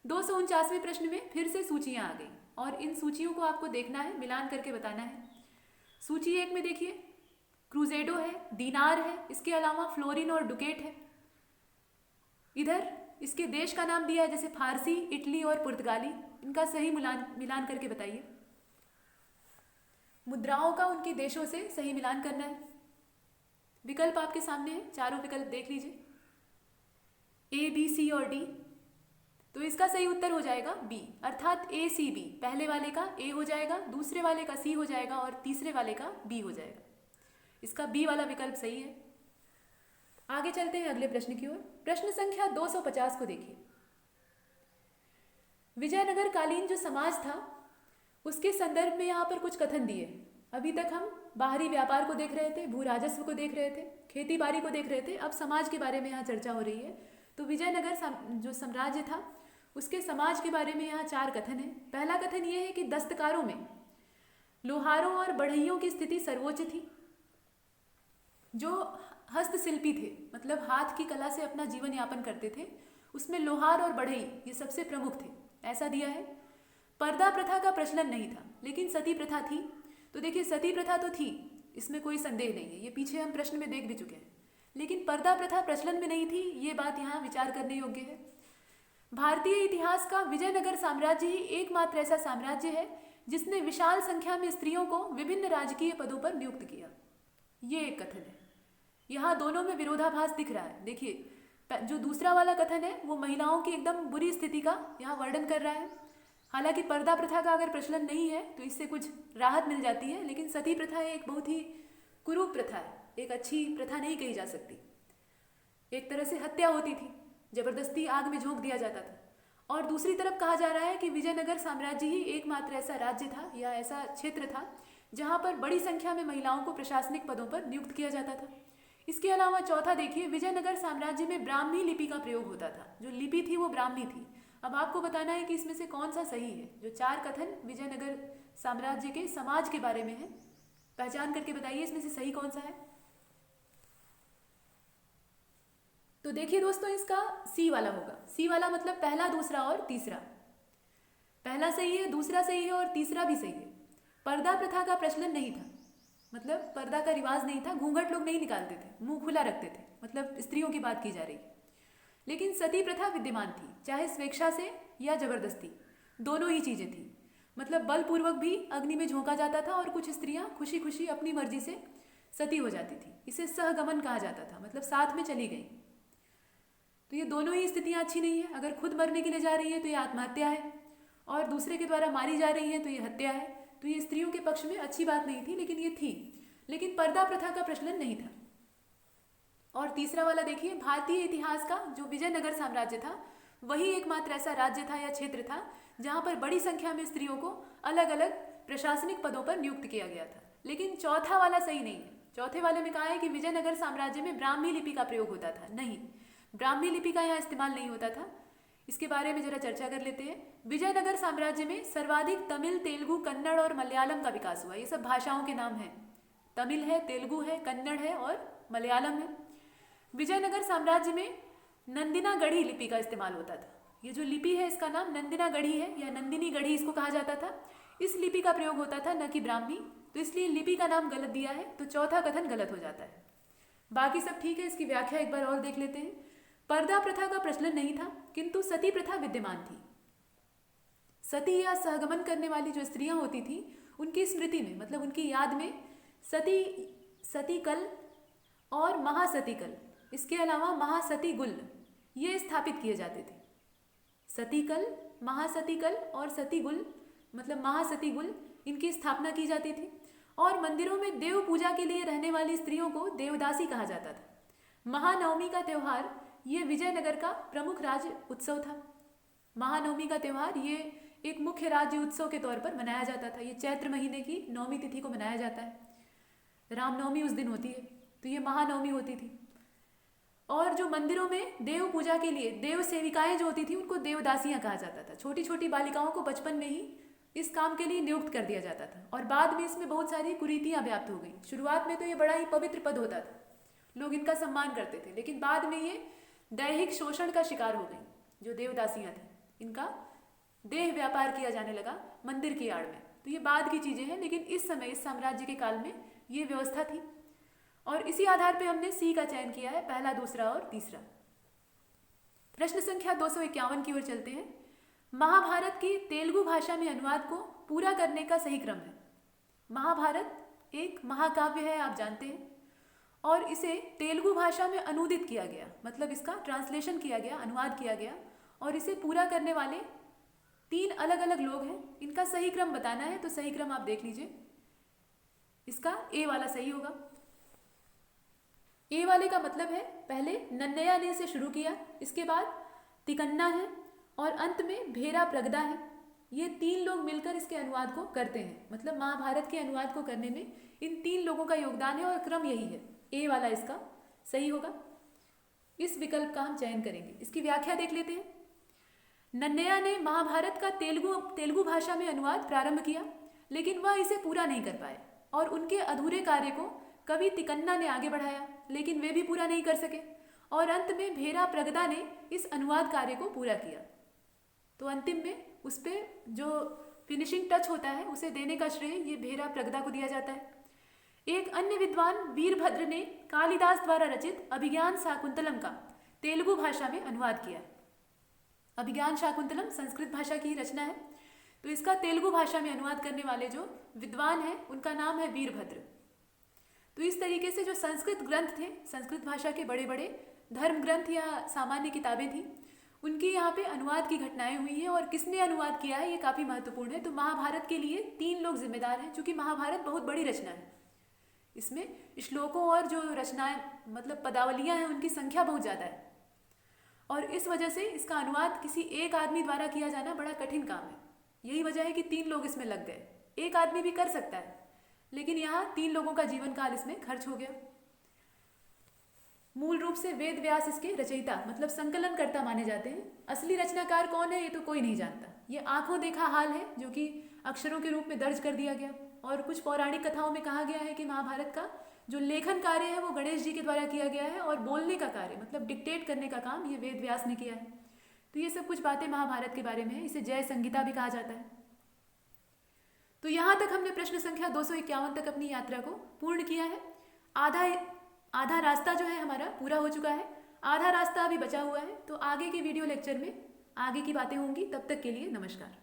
249वें प्रश्न में फिर से सूचियाँ आ गई, और इन सूचियों को आपको देखना है, मिलान करके बताना है। सूची 1 में देखिए, क्रूजेडो है, दीनार है, इसके अलावा फ्लोरिन और डुकेट है। इधर इसके देश का नाम दिया है, जैसे फारसी, इटली और पुर्तगाली। इनका सही मिलान करके बताइए। मुद्राओं का उनके देशों से सही मिलान करना है। विकल्प आपके सामने है, चारों विकल्प देख लीजिए, ए, बी, सी और डी। तो इसका सही उत्तर हो जाएगा बी, अर्थात ए, सी, बी। पहले वाले का ए हो जाएगा, दूसरे वाले का सी हो जाएगा और तीसरे वाले का बी हो जाएगा। इसका बी वाला विकल्प सही है। आगे चलते हैं अगले प्रश्न की ओर। प्रश्न संख्या 250 को देखिए। विजयनगर कालीन जो समाज था उसके संदर्भ में यहाँ पर कुछ कथन दिए। अभी तक हम बाहरी व्यापार को देख रहे थे, भू राजस्व को देख रहे थे, खेती बाड़ी को देख रहे थे। अब समाज के बारे में यहाँ चर्चा हो रही है। तो विजयनगर जो साम्राज्य था उसके समाज के बारे में यहाँ 4 कथन है। पहला कथन ये है कि दस्तकारों में लोहारों और बढ़इयों की स्थिति सर्वोच्च थी। जो हस्तशिल्पी थे, मतलब हाथ की कला से अपना जीवन यापन करते थे, उसमें लोहार और बढ़ई ये सबसे प्रमुख थे, ऐसा दिया है। पर्दा प्रथा का प्रचलन नहीं था, लेकिन सती प्रथा थी। तो देखिए, सती प्रथा तो थी, इसमें कोई संदेह नहीं है, ये पीछे हम प्रश्न में देख भी चुके हैं। लेकिन पर्दा प्रथा प्रचलन में नहीं थी, ये बात यहाँ विचार करने योग्य है। भारतीय इतिहास का विजयनगर साम्राज्य ही एकमात्र ऐसा साम्राज्य है जिसने विशाल संख्या में स्त्रियों को विभिन्न राजकीय पदों पर नियुक्त किया। ये एक कथन है। यहाँ दोनों में विरोधाभास दिख रहा है। देखिए, जो दूसरा वाला कथन है वो महिलाओं की एकदम बुरी स्थिति का यहाँ वर्णन कर रहा है। हालांकि पर्दा प्रथा का अगर प्रचलन नहीं है तो इससे कुछ राहत मिल जाती है, लेकिन सती प्रथा एक बहुत ही कुरूप प्रथा है, एक अच्छी प्रथा नहीं कही जा सकती। एक तरह से हत्या होती थी, जबरदस्ती आग में झोंक दिया जाता था। और दूसरी तरफ कहा जा रहा है कि विजयनगर साम्राज्य ही एकमात्र ऐसा राज्य था या ऐसा क्षेत्र था जहाँ पर बड़ी संख्या में महिलाओं को प्रशासनिक पदों पर नियुक्त किया जाता था। इसके अलावा चौथा देखिए, विजयनगर साम्राज्य में ब्राह्मी लिपि का प्रयोग होता था। जो लिपि थी वो ब्राह्मी थी। अब आपको बताना है कि इसमें से कौन सा सही है। जो 4 कथन विजयनगर साम्राज्य के समाज के बारे में है, पहचान करके बताइए इसमें से सही कौन सा है। तो देखिए दोस्तों, इसका सी वाला होगा। सी वाला मतलब पहला, दूसरा और तीसरा। पहला सही है, दूसरा सही है और तीसरा भी सही है। पर्दा प्रथा का प्रचलन नहीं था, मतलब पर्दा का रिवाज नहीं था, घूंघट लोग नहीं निकालते थे, मुंह खुला रखते थे, मतलब स्त्रियों की बात की जा रही। लेकिन सती प्रथा विद्यमान थी, चाहे स्वेच्छा से या जबरदस्ती, दोनों ही चीजें थी। मतलब बलपूर्वक भी अग्नि में झोंका जाता था और कुछ स्त्रियां खुशी खुशी अपनी मर्जी से सती हो जाती थी। इसे सहगमन कहा जाता था, मतलब साथ में चली गई। तो ये दोनों ही स्थितियां अच्छी नहीं है। अगर खुद मरने के लिए जा रही है तो ये आत्महत्या है, और दूसरे के द्वारा मारी जा रही है तो ये हत्या है। तो ये स्त्रियों के पक्ष में अच्छी बात नहीं थी, लेकिन ये थी। लेकिन पर्दा प्रथा का प्रचलन नहीं था। और तीसरा वाला देखिए, भारतीय इतिहास का जो विजयनगर साम्राज्य था वही एकमात्र ऐसा राज्य था या क्षेत्र था जहाँ पर बड़ी संख्या में स्त्रियों को अलग अलग प्रशासनिक पदों पर नियुक्त किया गया था। लेकिन चौथा वाला सही नहीं है। चौथे वाले में कहा है कि विजयनगर साम्राज्य में ब्राह्मी लिपि का प्रयोग होता था। नहीं, ब्राह्मी लिपि का यहाँ इस्तेमाल नहीं होता था। इसके बारे में जरा चर्चा कर लेते हैं। विजयनगर साम्राज्य में सर्वाधिक तमिल, तेलुगु, कन्नड़ और मलयालम का विकास हुआ। ये सब भाषाओं के नाम हैं। तमिल है, तेलुगु है, कन्नड़ है और मलयालम है। विजयनगर साम्राज्य में नंदिनागढ़ी लिपि का इस्तेमाल होता था। ये जो लिपि है इसका नाम नंदिनागढ़ी है या नंदिनी गढ़ी इसको कहा जाता था। इस लिपि का प्रयोग होता था, न कि ब्राह्मी। तो इसलिए लिपि का नाम गलत दिया है, तो चौथा कथन गलत हो जाता है। बाकी सब ठीक है। इसकी व्याख्या एक बार और देख लेते हैं। पर्दा प्रथा का प्रचलन नहीं था, किंतु सती प्रथा विद्यमान थी। सती या सहगमन करने वाली जो स्त्रियां होती थी उनकी स्मृति में, मतलब उनकी याद में सतीकल और महासतीकल, इसके अलावा महासतीगुल ये स्थापित किए जाते थे। सतीकल, महासतीकल और सतीगुल मतलब महासतीगुल, इनकी स्थापना की जाती थी। और मंदिरों में देव पूजा के लिए रहने वाली स्त्रियों को देवदासी कहा जाता था। महानवमी का त्यौहार ये विजयनगर का प्रमुख राज्य उत्सव था। महानवमी का त्यौहार ये एक मुख्य राज्य उत्सव के तौर पर मनाया जाता था। ये चैत्र महीने की नवमी तिथि को मनाया जाता है। रामनवमी उस दिन होती है, तो ये महानवमी होती थी। और जो मंदिरों में देव पूजा के लिए देव सेविकाएं जो होती थी उनको देवदासियां कहा जाता था। छोटी छोटी बालिकाओं को बचपन में ही इस काम के लिए नियुक्त कर दिया जाता था और बाद में इसमें बहुत सारी कुरीतियां व्याप्त हो गई। शुरुआत में तो ये बड़ा ही पवित्र पद होता था, लोग इनका सम्मान करते थे, लेकिन बाद में ये दैहिक शोषण का शिकार हो गई। जो देवदासियां थी इनका देह व्यापार किया जाने लगा मंदिर की आड़ में। तो ये बाद की चीजें हैं, लेकिन इस समय इस साम्राज्य के काल में ये व्यवस्था थी। और इसी आधार पे हमने सी का चयन किया है, पहला, दूसरा और तीसरा। प्रश्न संख्या 251 की ओर चलते हैं। महाभारत की तेलुगु भाषा में अनुवाद को पूरा करने का सही क्रम है। महाभारत एक महाकाव्य है, आप जानते हैं, और इसे तेलुगु भाषा में अनुदित किया गया, मतलब इसका ट्रांसलेशन किया गया, अनुवाद किया गया। और इसे पूरा करने वाले 3 अलग अलग लोग हैं। इनका सही क्रम बताना है, तो सही क्रम आप देख लीजिए। इसका ए वाला सही होगा। ए वाले का मतलब है पहले नन्नया ने से शुरू किया, इसके बाद तिकन्ना है और अंत में भेरा प्रगदा है। ये 3 लोग मिलकर इसके अनुवाद को करते हैं। मतलब महाभारत के अनुवाद को करने में इन 3 लोगों का योगदान है और क्रम यही है। ए वाला इसका सही होगा। इस विकल्प का हम चयन करेंगे। इसकी व्याख्या देख लेते हैं। नन्नया ने महाभारत का तेलुगु भाषा में अनुवाद प्रारंभ किया, लेकिन वह इसे पूरा नहीं कर पाए और उनके अधूरे कार्य को कवि तिकन्ना ने आगे बढ़ाया, लेकिन वे भी पूरा नहीं कर सके और अंत में भेरा प्रगदा ने इस अनुवाद कार्य को पूरा किया। तो अंतिम में उस पर जो फिनिशिंग टच होता है उसे देने का श्रेय ये भेरा प्रगदा को दिया जाता है। एक अन्य विद्वान वीरभद्र ने कालिदास द्वारा रचित अभिज्ञान शाकुंतलम का तेलुगु भाषा में अनुवाद किया। अभिज्ञान शाकुंतलम संस्कृत भाषा की रचना है, तो इसका तेलुगु भाषा में अनुवाद करने वाले जो विद्वान हैं उनका नाम है वीरभद्र। तो इस तरीके से जो संस्कृत ग्रंथ थे, संस्कृत भाषा के बड़े बड़े धर्म ग्रंथ या सामान्य किताबें थी, उनकी यहाँ पे अनुवाद की घटनाएं हुई हैं। और किसने अनुवाद किया है ये काफ़ी महत्वपूर्ण है। तो महाभारत के लिए 3 लोग जिम्मेदार हैं, क्योंकि महाभारत बहुत बड़ी रचना है। इसमें श्लोकों और जो रचनाएं मतलब पदावलियाँ हैं उनकी संख्या बहुत ज़्यादा है, और इस वजह से इसका अनुवाद किसी एक आदमी द्वारा किया जाना बड़ा कठिन काम है। यही वजह है कि 3 लोग इसमें लग गए। एक आदमी भी कर सकता है, लेकिन यहाँ 3 लोगों का जीवन काल इसमें खर्च हो गया। मूल रूप से वेद व्यास इसके रचयिता मतलब संकलनकर्ता माने जाते हैं। असली रचनाकार कौन है ये तो कोई नहीं जानता। ये आंखों देखा हाल है जो कि अक्षरों के रूप में दर्ज कर दिया गया। और कुछ पौराणिक कथाओं में कहा गया है कि महाभारत का जो लेखन कार्य है वो गणेश जी के द्वारा किया गया है, और बोलने का कार्य मतलब डिक्टेट करने का काम ये वेद व्यास ने किया है। तो ये सब कुछ बातें महाभारत के बारे में है। इसे जय संगीता भी कहा जाता है। तो यहाँ तक हमने प्रश्न संख्या 251 तक अपनी यात्रा को पूर्ण किया है। आधा रास्ता जो है हमारा पूरा हो चुका है, आधा रास्ता अभी बचा हुआ है। तो आगे के वीडियो लेक्चर में आगे की बातें होंगी। तब तक के लिए नमस्कार।